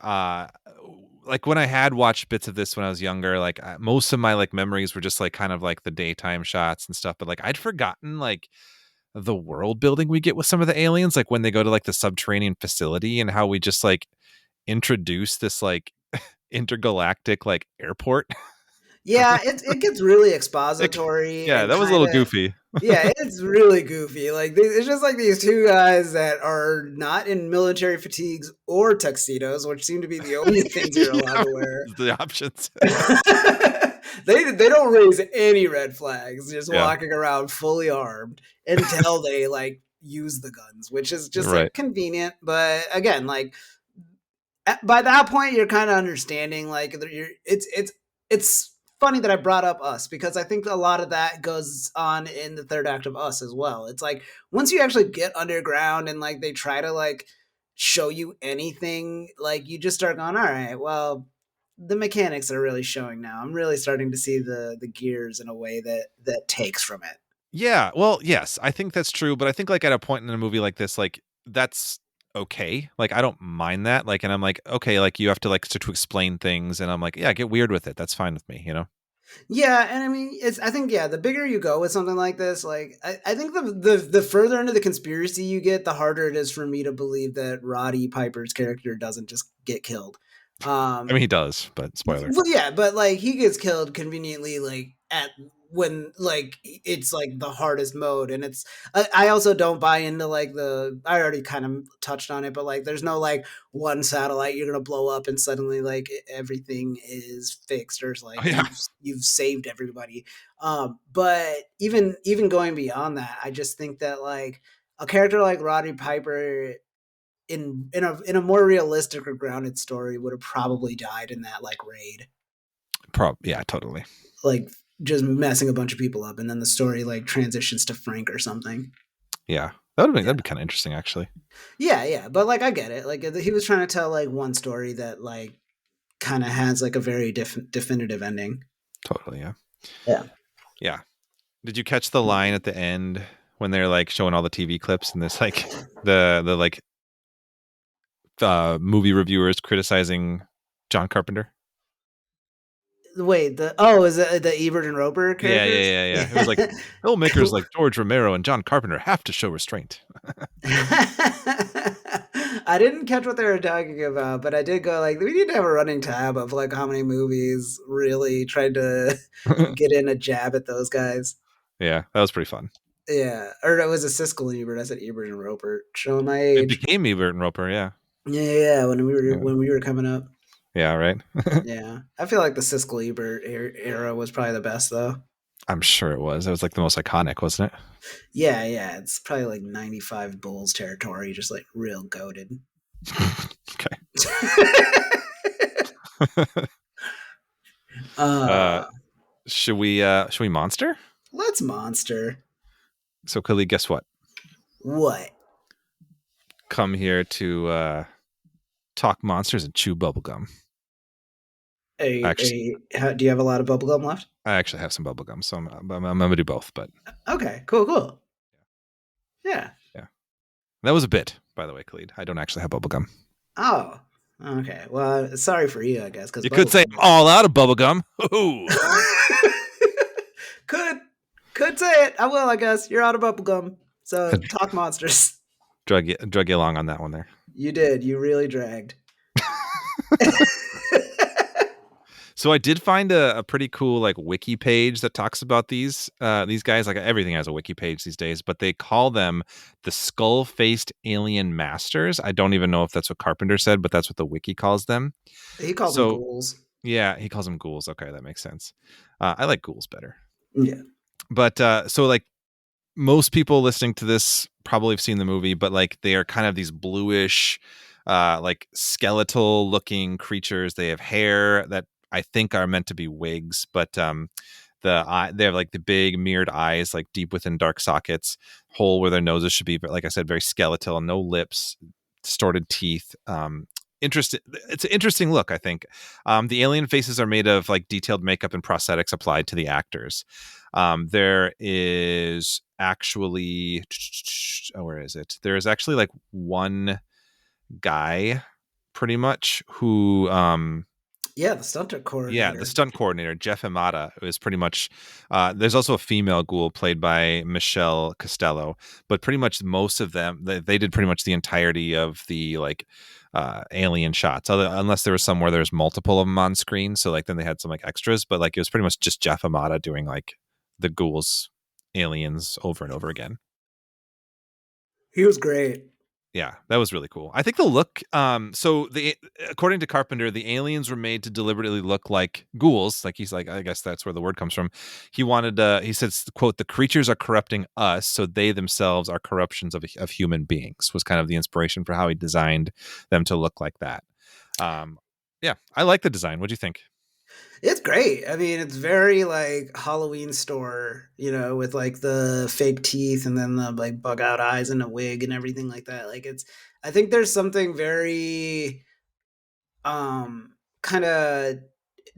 S2: like when I had watched bits of this when I was younger, like most of my like memories were just like kind of like the daytime shots and stuff, but like I'd forgotten like the world building we get with some of the aliens, like when they go to like the subterranean facility and how we just like introduce this like intergalactic like airport.
S3: Yeah, it gets really
S2: Like,
S3: expository
S2: yeah,
S3: and
S2: that was a little
S3: kind of
S2: goofy.
S3: yeah, it's really goofy. Like it's just like these two guys that are not in military fatigues or tuxedos, which seem to be the only things you're allowed
S2: Yeah,
S3: to wear.
S2: the options.
S3: They don't raise any red flags, just
S2: Yeah,
S3: walking around fully armed until they like use the guns, which is just
S2: right.
S3: like convenient. But again, like by that point, you're kind of understanding. Like it's funny that I brought up Us because I think a lot of that goes on in the third act of Us as well. It's like once you actually get underground and like they try to like show you anything, like you just start going, all right, well, the mechanics are really showing now. I'm really starting to see the gears in a way that takes from it.
S2: Yeah, well, yes, I think that's true, but I think like at a point in a movie like this, like that's okay. Like I don't mind that. Like, and I'm like, okay, like you have to like start to explain things, and I'm like, yeah, get weird with it. That's fine with me, you know?
S3: Yeah, and I mean, it's. I think yeah, the bigger you go with something like this, like I think the further into the conspiracy you get, the harder it is for me to believe that Roddy Piper's character doesn't just get killed.
S2: I mean, he does, but spoiler.
S3: Well, yeah, but like he gets killed conveniently, like at when like it's like the hardest mode, and it's. I also don't buy into like the. I already kind of touched on it, but like there's no like one satellite you're gonna blow up and suddenly like everything is fixed or it's
S2: Oh,
S3: like
S2: yeah,
S3: you've saved everybody. But even going beyond that, I just think that like a character like Roddy Piper in a more realistic or grounded story would have probably died in that like raid,
S2: yeah, totally.
S3: like just messing a bunch of people up, and then the story like transitions to Frank or something.
S2: Yeah, that'd
S3: Yeah,
S2: be kind of interesting, actually.
S3: yeah, but like I get it. Like he was trying to tell like one story that like kind of has like a very definitive ending.
S2: Totally, yeah,
S3: Yeah.
S2: yeah. Did you catch the line at the end when they're like showing all the TV clips and this like the like movie reviewers criticizing John Carpenter?
S3: Wait, is it the Ebert and Roper
S2: Yeah, yeah,
S3: characters?
S2: yeah, yeah. It was like filmmakers like George Romero and John Carpenter have to show restraint.
S3: I didn't catch what they were talking about, but I did go like we need to have a running tab of like how many movies really tried to get in a jab at those guys.
S2: Yeah, that was pretty fun.
S3: Yeah, or it was a Siskel and Ebert. I said Ebert and Roper, showing my
S2: It
S3: age.
S2: became Ebert and Roper. Yeah,
S3: Yeah,
S2: yeah,
S3: when we were coming up.
S2: yeah. Right.
S3: Yeah, I feel like the Siskel Ebert era was probably the best though.
S2: I'm sure it was. It was like the most iconic, wasn't it?
S3: Yeah, it's probably like 95 Bulls territory, just like real goaded.
S2: Okay.
S3: uh,
S2: Should we monster?
S3: let's monster.
S2: So Khalid, guess what?
S3: What?
S2: Come here to talk monsters and chew bubblegum. Actually,
S3: Do you have a lot of bubblegum left?
S2: I actually have some bubblegum, so I'm gonna do both. But
S3: Okay, cool. Yeah.
S2: yeah, that was a bit, by the way, Khalid. I don't actually have bubblegum.
S3: Oh, okay. Well, sorry for you, I guess. Because
S2: You could say all out of bubblegum. Ooh.
S3: could say it. I will, I guess. You're out of bubblegum. So talk monsters.
S2: drug you along on that one there.
S3: You did. You really dragged.
S2: So I did find a pretty cool like wiki page that talks about these guys. Like everything has a wiki page these days, but they call them the skull-faced alien masters. I don't even know if that's what Carpenter said, but that's what the wiki calls them.
S3: He calls them ghouls.
S2: Yeah, he calls them ghouls. Okay, that makes sense. I like ghouls better.
S3: Yeah.
S2: But so like most people listening to this probably have seen the movie, but like they are kind of these bluish, like skeletal looking creatures. They have hair that I think are meant to be wigs, but they have like the big mirrored eyes, like deep within dark sockets, hole where their noses should be. But like I said, very skeletal, no lips, distorted teeth. Interesting. It's an interesting look, I think. The alien faces are made of like detailed makeup and prosthetics applied to the actors. There is actually, where is it? There is actually like one guy, pretty much, who
S3: the stunt coordinator.
S2: yeah, the stunt coordinator, Jeff Imada, is pretty much. There's also a female ghoul played by Michelle Costello, but pretty much most of them, they did pretty much the entirety of the like alien shots, unless there was some where there's multiple of them on screen. So like then they had some like extras, but like it was pretty much just Jeff Imada doing like the ghouls, aliens over and over again.
S3: He was great.
S2: Yeah, that was really cool. I think the look, so according to Carpenter, the aliens were made to deliberately look like ghouls. Like he's like, I guess that's where the word comes from. He wanted, he says, quote, "The creatures are corrupting us, so they themselves are corruptions of human beings," was kind of the inspiration for how he designed them to look like that. Yeah, I like the design. What do you think?
S3: It's great. I mean, it's very like Halloween store, with like the fake teeth and then the like bug out eyes and a wig and everything like that. Like I think there's something very kind of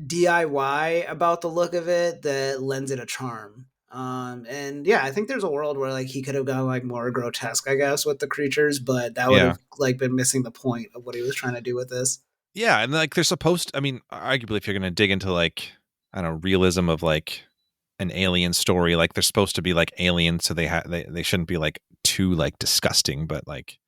S3: DIY about the look of it that lends it a charm. And yeah, I think there's a world where like he could have gone like more grotesque, I guess, with the creatures, but that would have like been missing the point of what he was trying to do with this.
S2: Yeah, and like they're supposed to, I mean, arguably if you're going to dig into like, I don't know, realism of like an alien story, like they're supposed to be like aliens, so they shouldn't be like too like disgusting, but like,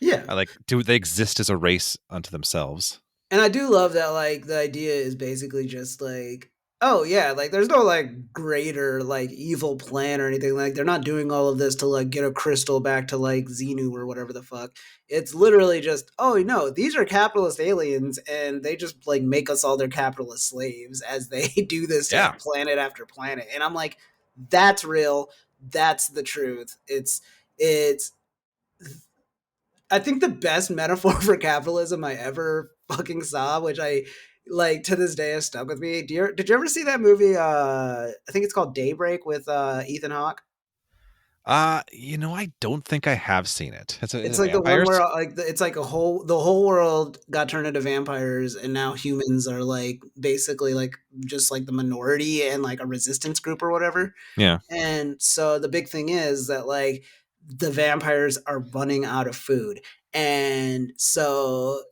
S3: yeah,
S2: do they exist as a race unto themselves?
S3: And I do love that like the idea is basically just like, oh yeah, like there's no like greater like evil plan or anything. Like they're not doing all of this to like get a crystal back to like Xenu or whatever the fuck. It's literally just, oh no, these are capitalist aliens and they just like make us all their capitalist slaves as they do this to like, planet after planet. And I'm like, that's real. That's the truth. It's I think the best metaphor for capitalism I ever fucking saw, which I like to this day has stuck with me. Did you ever see that movie? I think it's called Daybreak with Ethan Hawke.
S2: I don't think I have seen it.
S3: It's like vampires? The one where like it's like the whole world got turned into vampires, and now humans are like basically like just like the minority and like a resistance group or whatever.
S2: Yeah.
S3: And so the big thing is that like the vampires are running out of food, and so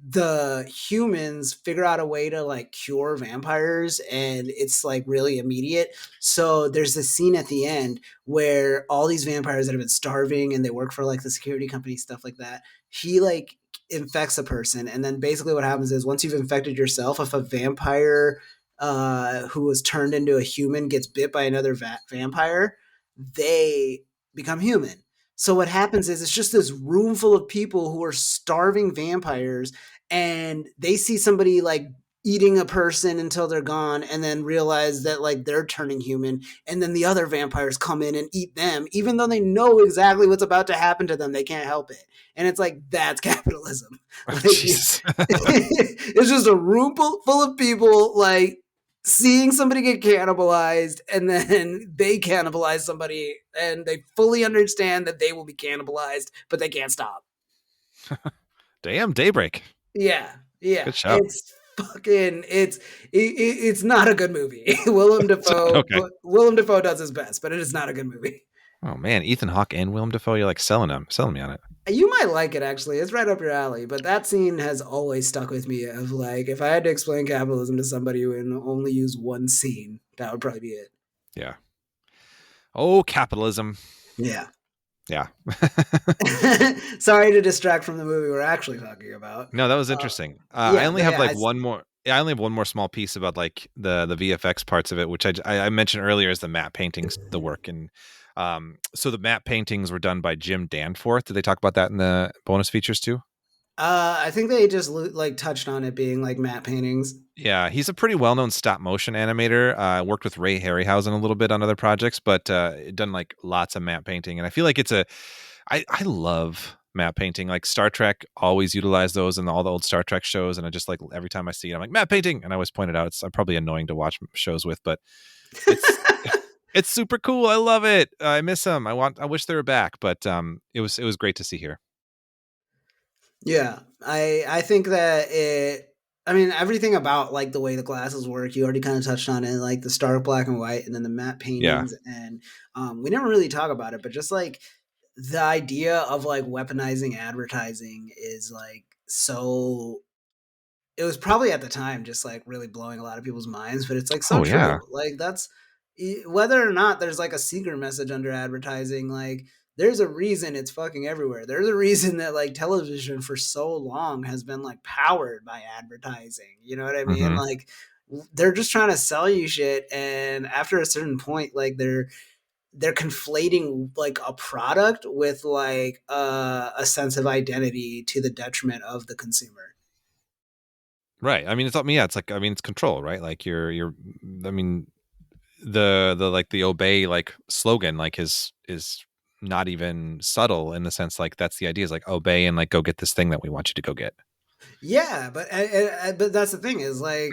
S3: the humans figure out a way to like cure vampires, and it's like really immediate. So there's this scene at the end where all these vampires that have been starving and they work for like the security company, stuff like that, he like infects a person, and then basically what happens is once you've infected yourself, if a vampire who was turned into a human gets bit by another vampire, they become human. So what happens is it's just this room full of people who are starving vampires, and they see somebody like eating a person until they're gone, and then realize that like they're turning human, and then the other vampires come in and eat them, even though they know exactly what's about to happen to them. They can't help it. And it's like, that's capitalism. Like, it's just a room full of people like seeing somebody get cannibalized, and then they cannibalize somebody, and they fully understand that they will be cannibalized, but they can't stop.
S2: Damn, Daybreak.
S3: Yeah.
S2: Good show.
S3: It's fucking, it's not a good movie. Willem Dafoe does his best, but it is not a good movie.
S2: Oh man, Ethan Hawke and Willem Dafoe, you're like selling me on it.
S3: You might like it, actually. It's right up your alley. But that scene has always stuck with me of like, if I had to explain capitalism to somebody who would only use one scene, that would probably be it.
S2: Yeah. Oh, capitalism.
S3: Yeah.
S2: Yeah.
S3: Sorry to distract from the movie we're actually talking about.
S2: No, that was interesting. I only have like one more. Yeah, I only have one more small piece about like the VFX parts of it, which I mentioned earlier is the matte paintings, the work. And so the matte paintings were done by Jim Danforth. Did they talk about that in the bonus features too?
S3: I think they just like touched on it being like matte paintings.
S2: Yeah, he's a pretty well-known stop motion animator. Worked with Ray Harryhausen a little bit on other projects, but done like lots of matte painting. And I feel like I love matte painting. Like Star Trek always utilized those in all the old Star Trek shows, and I just like every time I see it, I'm like matte painting, and I always point it out. I'm probably annoying to watch shows with, but it's it's super cool. I love it. I miss them. I wish they were back, but it was great to see here.
S3: Yeah, I think that I mean, everything about like the way the glasses work, you already kind of touched on it, like the stark black and white, and then the matte
S2: Yeah.
S3: paintings, and we never really talk about it, but just like the idea of like weaponizing advertising is like so. It was probably at the time just like really blowing a lot of people's minds, but it's like so
S2: Oh yeah.
S3: true. Like that's whether or not there's like a secret message under advertising, like there's a reason it's fucking everywhere. There's a reason that like television for so long has been like powered by advertising. You know what I mean?
S2: Hmm.
S3: Like they're just trying to sell you shit, and after a certain point, like they're conflating like a product with like a sense of identity to the detriment of the consumer.
S2: Right. I mean, it's like, I mean, it's control, right? Like I mean, the like the obey like slogan like is not even subtle in the sense like that's the idea is like obey and like go get this thing that we want you to go get.
S3: Yeah, but that's the thing is like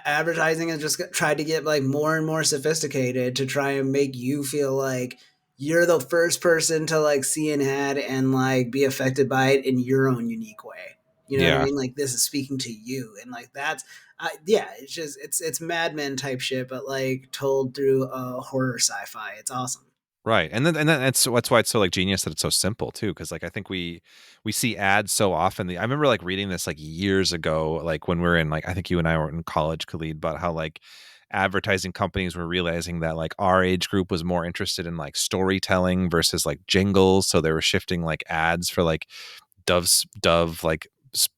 S3: advertising has just tried to get like more and more sophisticated to try and make you feel like you're the first person to like see an ad and like be affected by it in your own unique way. You know what I
S2: Yeah.
S3: mean? Like this is speaking to you, and like that's yeah, it's just it's Mad Men type shit, but like told through horror sci-fi. It's awesome.
S2: Right. And then that's why it's so like genius that it's so simple too. Cause like I think we see ads so often. I remember like reading this like years ago, like when we were in like I think you and I were in college, Khalid, about how like advertising companies were realizing that like our age group was more interested in like storytelling versus like jingles. So they were shifting like ads for like Dove like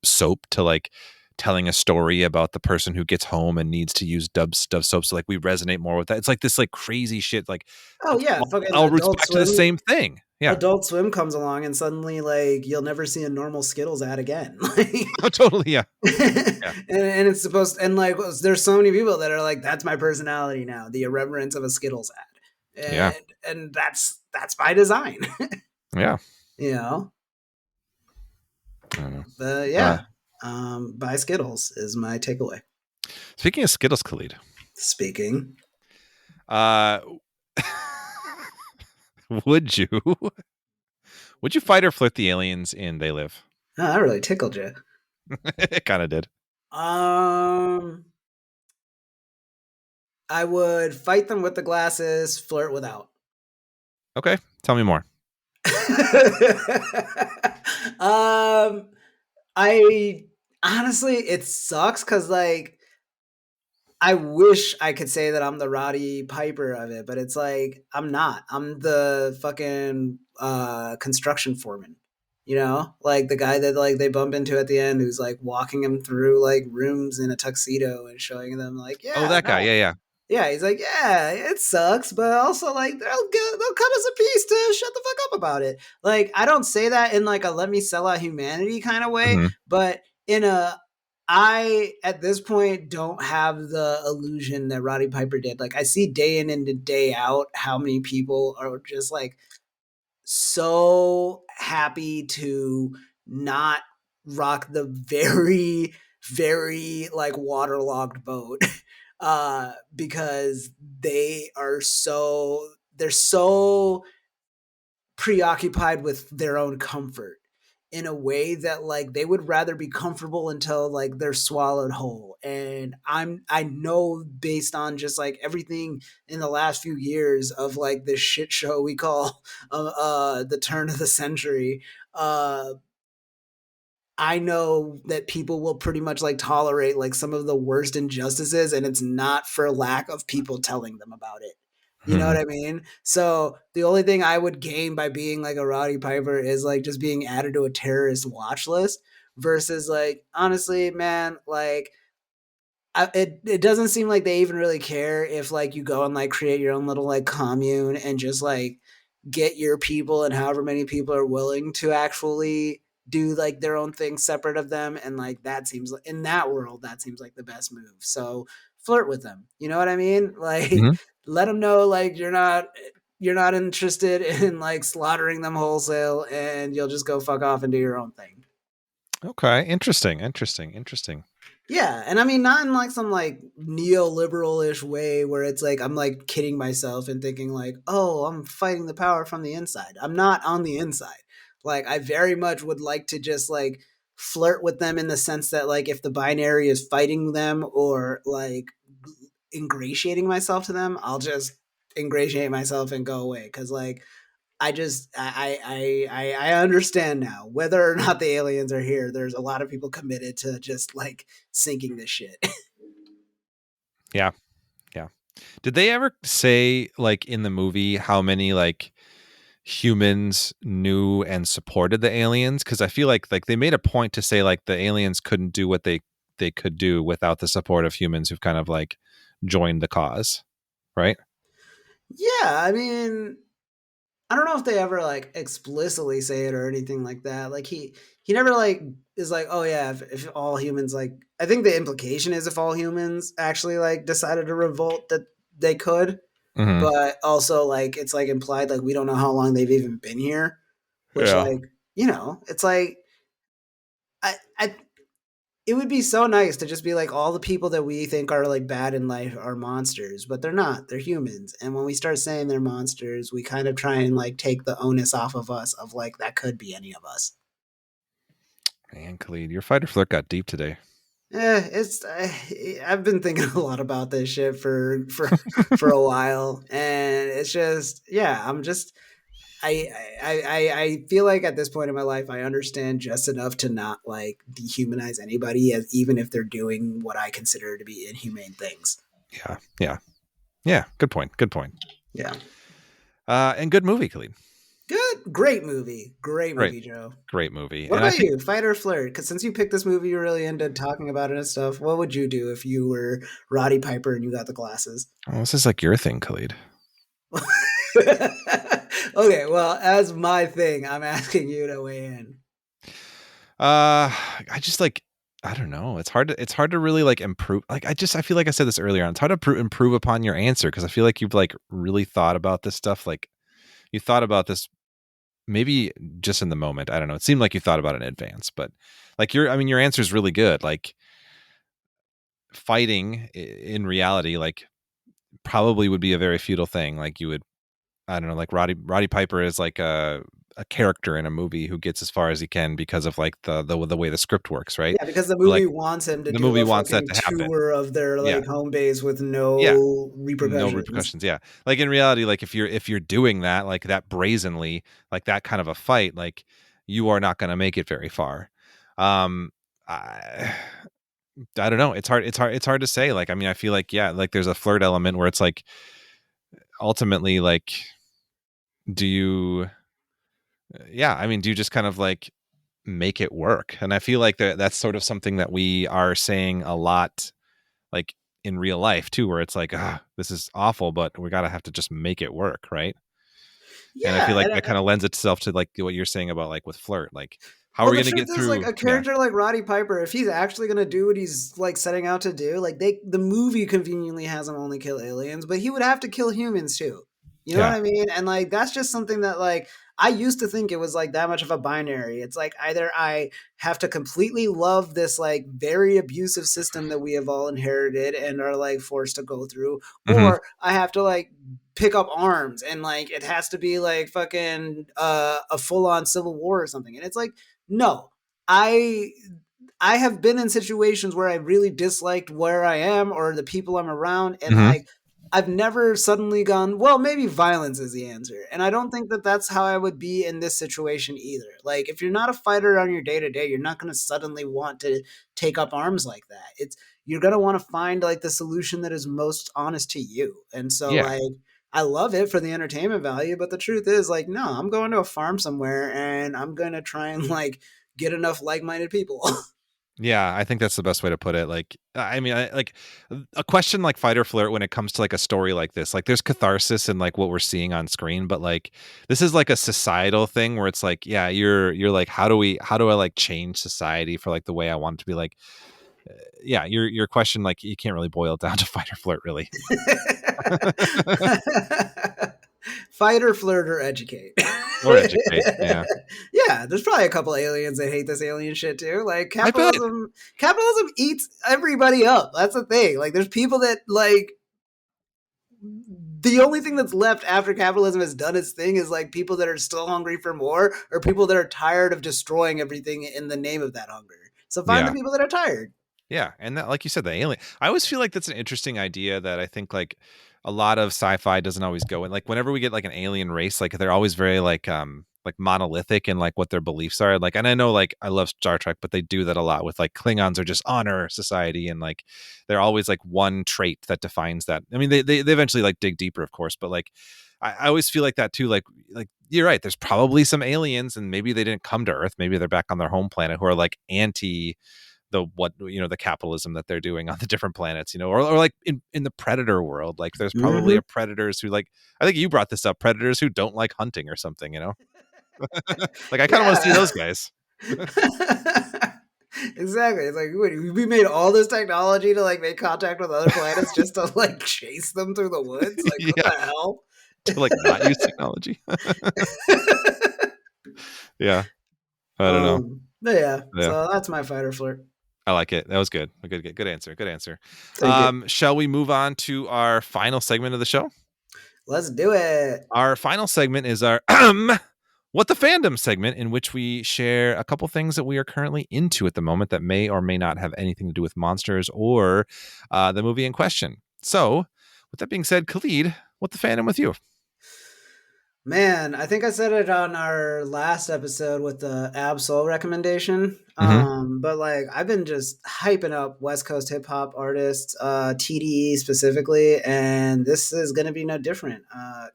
S2: soap to like telling a story about the person who gets home and needs to use Dove soap. So like we resonate more with that. It's like this like crazy shit. Like
S3: Oh
S2: it's
S3: yeah, fucking
S2: all roots back to the same thing. Yeah.
S3: Adult Swim comes along and suddenly like you'll never see a normal Skittles ad again. Like
S2: Oh, totally. Yeah. Yeah.
S3: and it's supposed and like there's so many people that are like that's my personality now, the irreverence of a Skittles ad.
S2: Yeah.
S3: And that's by design.
S2: Yeah.
S3: You know?
S2: I don't know.
S3: But yeah. Buy Skittles is my takeaway.
S2: Speaking of Skittles, Khalid,
S3: Speaking.
S2: uh, would you fight or flirt the aliens in They Live?
S3: Oh, that really tickled you.
S2: It kind of did.
S3: I would fight them with the glasses, flirt without.
S2: Okay. Tell me more.
S3: I honestly, it sucks because like I wish I could say that I'm the Roddy Piper of it, but it's like I'm not. I'm the fucking construction foreman. You know, like the guy that like they bump into at the end, who's like walking him through like rooms in a tuxedo and showing them like,
S2: Oh,
S3: yeah,
S2: that guy.
S3: no,
S2: Yeah. Yeah.
S3: yeah, he's like, yeah, it sucks, but also like they'll cut us a piece to shut the fuck up about it. Like I don't say that in like a let me sell out humanity kind of way,
S2: Hmm.
S3: but in a I at this point don't have the illusion that Roddy Piper did. Like I see day in and day out how many people are just like so happy to not rock the very very like waterlogged boat because they're so preoccupied with their own comfort in a way that like they would rather be comfortable until like they're swallowed whole. And I know based on just like everything in the last few years of like this shit show we call the turn of the century, I know that people will pretty much like tolerate like some of the worst injustices, and it's not for lack of people telling them about it. You know what I mean? So the only thing I would gain by being like a Roddy Piper is like just being added to a terrorist watch list versus like, honestly, man, like it doesn't seem like they even really care if like you go and like create your own little like commune and just like get your people and however many people are willing to actually do like their own thing separate of them, and like that seems like in that world that seems like the best move. So flirt with them, you know what I mean? Like
S2: Hmm.
S3: let them know like you're not interested in like slaughtering them wholesale, and you'll just go fuck off and do your own thing.
S2: Okay. Interesting.
S3: Yeah, and I mean not in like some like neoliberal-ish way where it's like I'm like kidding myself and thinking like, "Oh, I'm fighting the power from the inside." I'm not on the inside. Like, I very much would like to just like flirt with them in the sense that like if the binary is fighting them or like ingratiating myself to them, I'll just ingratiate myself and go away. Cause like I understand now whether or not the aliens are here. There's a lot of people committed to just like sinking this shit.
S2: Yeah. Yeah. Did they ever say like in the movie how many like humans knew and supported the aliens? Because I feel like they made a point to say like the aliens couldn't do what they could do without the support of humans who've kind of like joined the cause, right?
S3: Yeah, I mean, I don't know if they ever like explicitly say it or anything like that. Like he never like is like, oh yeah, if all humans like, I think the implication is if all humans actually like decided to revolt that they could,
S2: Mm-hmm.
S3: but also like it's like implied like we don't know how long they've even been here, which
S2: Yeah.
S3: like it's like I it would be so nice to just be like all the people that we think are like bad in life are monsters, but they're not. They're humans. And when we start saying they're monsters, we kind of try and like take the onus off of us of like that could be any of us.
S2: Man, Khalid, your fight or flirt got deep today.
S3: It's I've been thinking a lot about this shit for a while, and it's just I'm just I feel like at this point in my life, I understand just enough to not like dehumanize anybody, as even if they're doing what I consider to be inhumane things.
S2: Yeah. Yeah. Yeah. Good point. Good point.
S3: Yeah.
S2: And good movie, Khalid.
S3: Good. Great movie. Great movie, Joe.
S2: Great movie.
S3: What
S2: And
S3: about you? Fight or flirt? Because since you picked this movie, you're really into talking about it and stuff. What would you do if you were Roddy Piper and you got the glasses?
S2: Oh, this is like your thing, Khalid.
S3: Okay, well, as my thing, I'm asking you to weigh in.
S2: I just like, I don't know. It's hard to really like improve. Like, I feel like I said this earlier on. It's hard to improve upon your answer because I feel like you've like really thought about this stuff. Like, you thought about this maybe just in the moment. I don't know. It seemed like you thought about it in advance, but like your answer is really good. Like, fighting in reality, like, probably would be a very futile thing. Like, you would, I don't know, like Roddy Piper is like a character in a movie who gets as far as he can because of like the way the script works, right?
S3: Yeah, because the
S2: Like,
S3: movie wants him to
S2: the
S3: do
S2: movie
S3: a
S2: wants that
S3: fucking
S2: to happen.
S3: tour of their
S2: Yeah.
S3: like home base with
S2: Yeah.
S3: no
S2: No repercussions. Yeah. Like in reality, like if you're doing that, like that brazenly, like that kind of a fight, like you are not going to make it very far. I don't know. It's hard to say. Like, I mean, I feel like, yeah, like there's a flirt element where it's like, ultimately, like, do you, I mean, do you just kind of like make it work? And I feel like that's sort of something that we are saying a lot, like in real life too, where it's like, this is awful, but we gotta have to just make it work, right? And I feel
S3: Yeah,
S2: like
S3: and
S2: that kind of lends itself to like what you're saying about like with flirt, like how are
S3: well,
S2: we
S3: the
S2: gonna
S3: truth
S2: get
S3: is, like
S2: through?
S3: a character like Roddy Piper, if he's actually gonna do what he's like setting out to do, like the movie conveniently has him only kill aliens, but he would have to kill humans too. You know what
S2: Yeah.
S3: I mean? And like that's just something that like I used to think it was like that much of a binary. It's like either I have to completely love this like very abusive system that we have all inherited and are like forced to go through,
S2: Mm-hmm.
S3: or I have to like pick up arms and like it has to be like fucking a full on civil war or something. And it's like no, I have been in situations where I really disliked where I am or the people I'm around, and
S2: Mm-hmm.
S3: like I've never suddenly gone, well, maybe violence is the answer. And I don't think that that's how I would be in this situation either. Like if you're not a fighter on your day to day, you're not going to suddenly want to take up arms like that. It's you're going to want to find like the solution that is most honest to you. And so
S2: Yeah.
S3: like I love it for the entertainment value, but the truth is like no, I'm going to a farm somewhere and I'm going to try and like get enough like-minded people.
S2: Yeah, I think that's the best way to put it. Like, I mean, like a question like fight or flirt when it comes to like a story like this, like there's catharsis in like what we're seeing on screen, but like this is like a societal thing where it's like, yeah, you're like, how do I like change society for like the way I want it to be? Like, yeah, your question, like you can't really boil it down to fight or flirt, really.
S3: Fight or flirt or educate.
S2: Or educate, yeah.
S3: Yeah, there's probably a couple aliens that hate this alien shit too. Like
S2: I bet.
S3: capitalism eats everybody up. That's the thing. Like there's people that like the only thing that's left after capitalism has done its thing is like people that are still hungry for more, or people that are tired of destroying everything in the name of that hunger. So find the
S2: Yeah.
S3: people that are tired.
S2: Yeah, and that, like you said, the alien. I always feel like that's an interesting idea that I think like a lot of sci-fi doesn't always go in. Like whenever we get like an alien race, like they're always very like monolithic in like what their beliefs are. Like, and I know like I love Star Trek, but they do that a lot with like Klingons are just honor society, and like they're always like one trait that defines that. I mean, they eventually like dig deeper, of course, but like I always feel like that too. Like you're right. There's probably some aliens, and maybe they didn't come to Earth. Maybe they're back on their home planet who are like anti the capitalism that they're doing on the different planets, or like in the predator world, like there's probably a predators who like, I think you brought this up, predators who don't like hunting or something, like I kind of want to see those guys.
S3: Exactly. It's like we made all this technology to like make contact with other planets just to like chase them through the woods. Like what the hell?
S2: To like not use technology. Yeah, I don't know.
S3: But yeah, so that's my fight or flirt.
S2: I like it. That was good. Good answer. Good answer.
S3: Thank you.
S2: Shall we move on to our final segment of the show?
S3: Let's do it.
S2: Our final segment is our What the Fandom segment, in which we share a couple things that we are currently into at the moment that may or may not have anything to do with monsters or the movie in question. So, with that being said, Khalid, what the fandom with you?
S3: Man, I think I said it on our last episode with the Absol recommendation. But like I've been just hyping up West Coast hip hop artists, TDE specifically, and this is gonna be no different.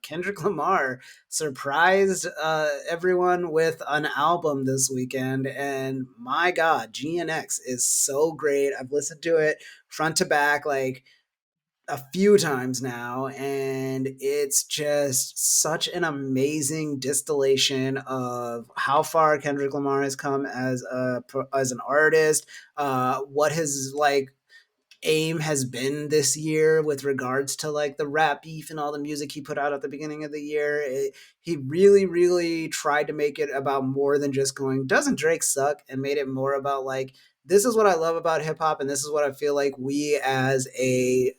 S3: Kendrick Lamar surprised everyone with an album this weekend, and my God, GNX is so great. I've listened to it front to back, like a few times now, and it's just such an amazing distillation of how far Kendrick Lamar has come as an artist, what his like aim has been this year with regards to like the rap beef and all the music he put out at the beginning of the year. He really tried to make it about more than just going, doesn't Drake suck, and made it more about like, this is what I love about hip hop, and this is what I feel like we as a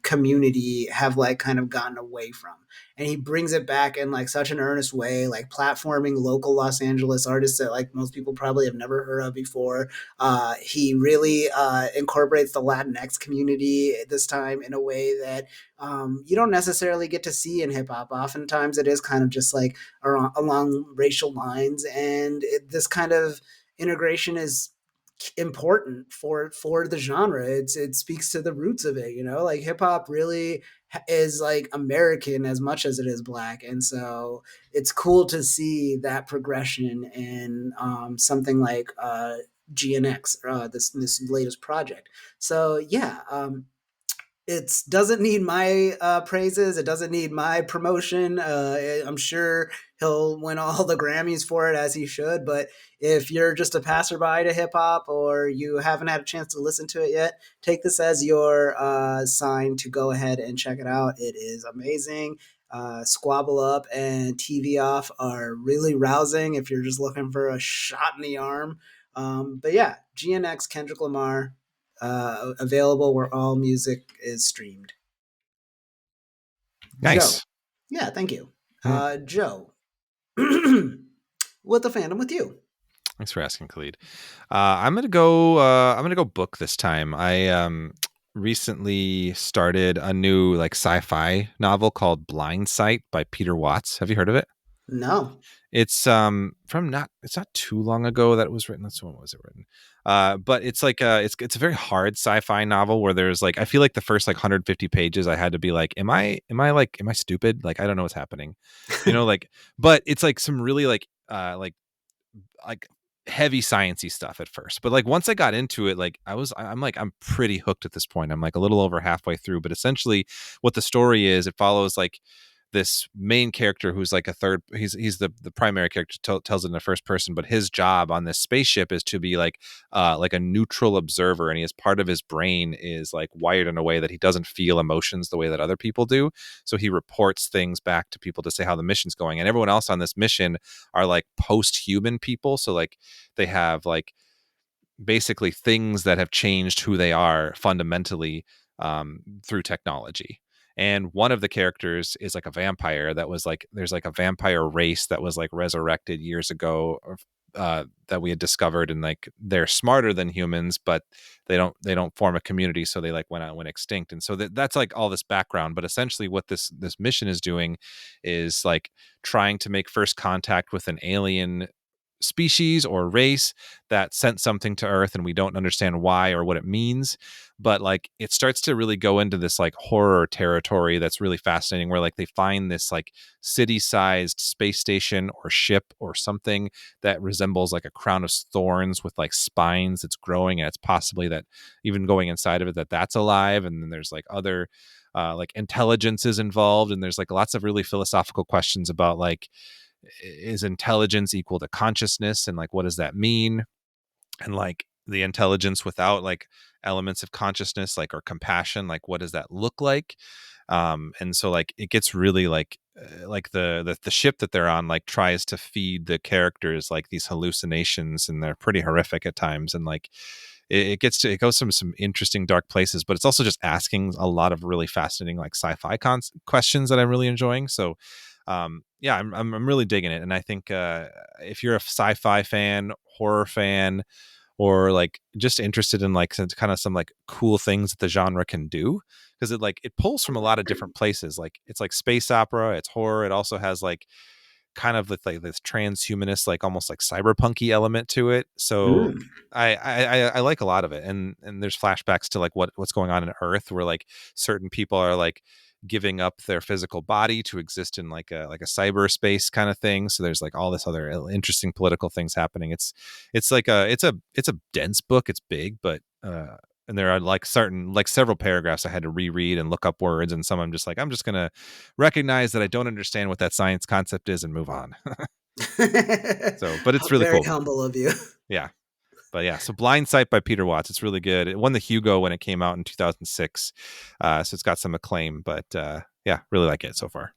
S3: community have like kind of gotten away from. And he brings it back in like such an earnest way, like platforming local Los Angeles artists that like most people probably have never heard of before. He really incorporates the Latinx community this time in a way that you don't necessarily get to see in hip hop. Oftentimes it is kind of just like along racial lines, and this kind of integration is important for the genre. It speaks to the roots of it, like hip hop really is like American as much as it is Black, and so it's cool to see that progression in something like GNX, this latest project. So yeah, it doesn't need my praises. It doesn't need my promotion. I'm sure he'll win all the Grammys for it, as he should. But if you're just a passerby to hip hop, or you haven't had a chance to listen to it yet, take this as your sign to go ahead and check it out. It is amazing. Squabble Up and TV Off are really rousing if you're just looking for a shot in the arm. But yeah, GNX, Kendrick Lamar, available where all music is streamed.
S2: Nice.
S3: Joe. Yeah, thank you. Joe, what the fandom with you?
S2: Thanks for asking, Khalid. I'm gonna go book this time. I recently started a new like sci-fi novel called Blind Sight by Peter Watts. Have you heard of it?
S3: No.
S2: It's it's not too long ago that it was written. That's when was it written? But it's like it's a very hard sci-fi novel where there's like, I feel like the first like 150 pages I had to be like, am I stupid? Like I don't know what's happening. Like, but it's like some really like heavy sciencey stuff at first, but like once I got into it, like I'm pretty hooked at this point. I'm like a little over halfway through, but essentially what the story is, it follows like this main character who's like he's the primary character, tells it in the first person, but his job on this spaceship is to be like a neutral observer, and he has part of his brain is like wired in a way that he doesn't feel emotions the way that other people do, so he reports things back to people to say how the mission's going, and everyone else on this mission are like post-human people, so like they have like basically things that have changed who they are fundamentally through technology. and one of the characters is like a vampire that was like, there's like a vampire race that was like resurrected years ago, that we had discovered, and like they're smarter than humans, but they don't form a community, so they like went extinct. And so that's like all this background. But essentially what this mission is doing is like trying to make first contact with an alien species or race that sent something to Earth, and we don't understand why or what it means. But like it starts to really go into this like horror territory that's really fascinating, where like they find this like city-sized space station or ship or something that resembles like a crown of thorns with like spines that's growing, and it's possibly that even going inside of it that's alive. And then there's like other like intelligences involved, and there's like lots of really philosophical questions about like, is intelligence equal to consciousness, and like what does that mean, and like the intelligence without like elements of consciousness, like, or compassion, like what does that look like. And so like it gets really like the ship that they're on like tries to feed the characters like these hallucinations, and they're pretty horrific at times. And like it goes some interesting dark places, but it's also just asking a lot of really fascinating like sci-fi questions that I'm really enjoying. So yeah, I'm really digging it. And I think if you're a sci-fi fan, horror fan, or like just interested in like some like cool things that the genre can do, because it pulls from a lot of different places. Like it's like space opera, it's horror, it also has like kind of like this transhumanist, like almost like cyberpunky element to it. So I like a lot of it. And there's flashbacks to like what's going on in Earth, where like certain people are like giving up their physical body to exist in like a cyberspace kind of thing. So there's like all this other interesting political things happening. It's like it's a dense book. It's big, but and there are like several paragraphs I had to reread and look up words, and some I'm just gonna recognize that I don't understand what that science concept is and move on. So, but it's really
S3: very
S2: cool.
S3: humble of you.
S2: Yeah. But yeah, so Blind Sight by Peter Watts. It's really good. It won the Hugo when it came out in 2006. So it's got some acclaim, but yeah, really like it so far.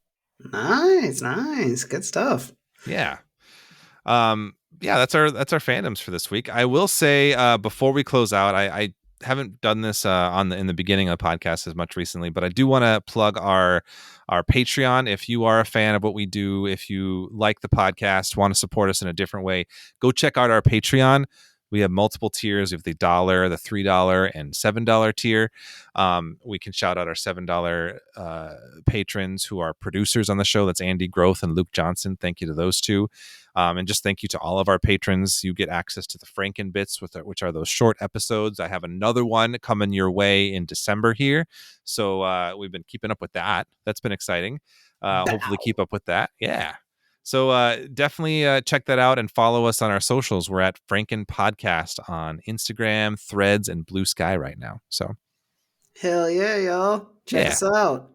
S3: Nice. Good stuff.
S2: Yeah. Yeah, that's our fandoms for this week. I will say before we close out, I haven't done this in the beginning of the podcast as much recently, but I do want to plug our Patreon. If you are a fan of what we do, if you like the podcast, want to support us in a different way, go check out our Patreon. We have multiple tiers. We have the $1, the $3, and $7 tier. We can shout out our $7 patrons who are producers on the show. That's Andy Groth and Luke Johnson. Thank you to those two. And just thank you to all of our patrons. You get access to the Franken Bits, which are those short episodes. I have another one coming your way in December here. So we've been keeping up with that. That's been exciting. Hopefully keep up with that. Yeah. So definitely check that out and follow us on our socials. We're at Franken Podcast on Instagram, Threads, and Blue Sky right now. So
S3: hell yeah, y'all. Check us out.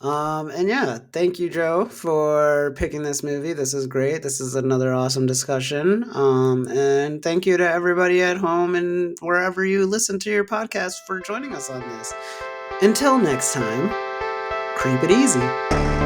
S3: And yeah, thank you, Joe, for picking this movie. This is great. This is another awesome discussion. And thank you to everybody at home and wherever you listen to your podcast for joining us on this. Until next time, creep it easy.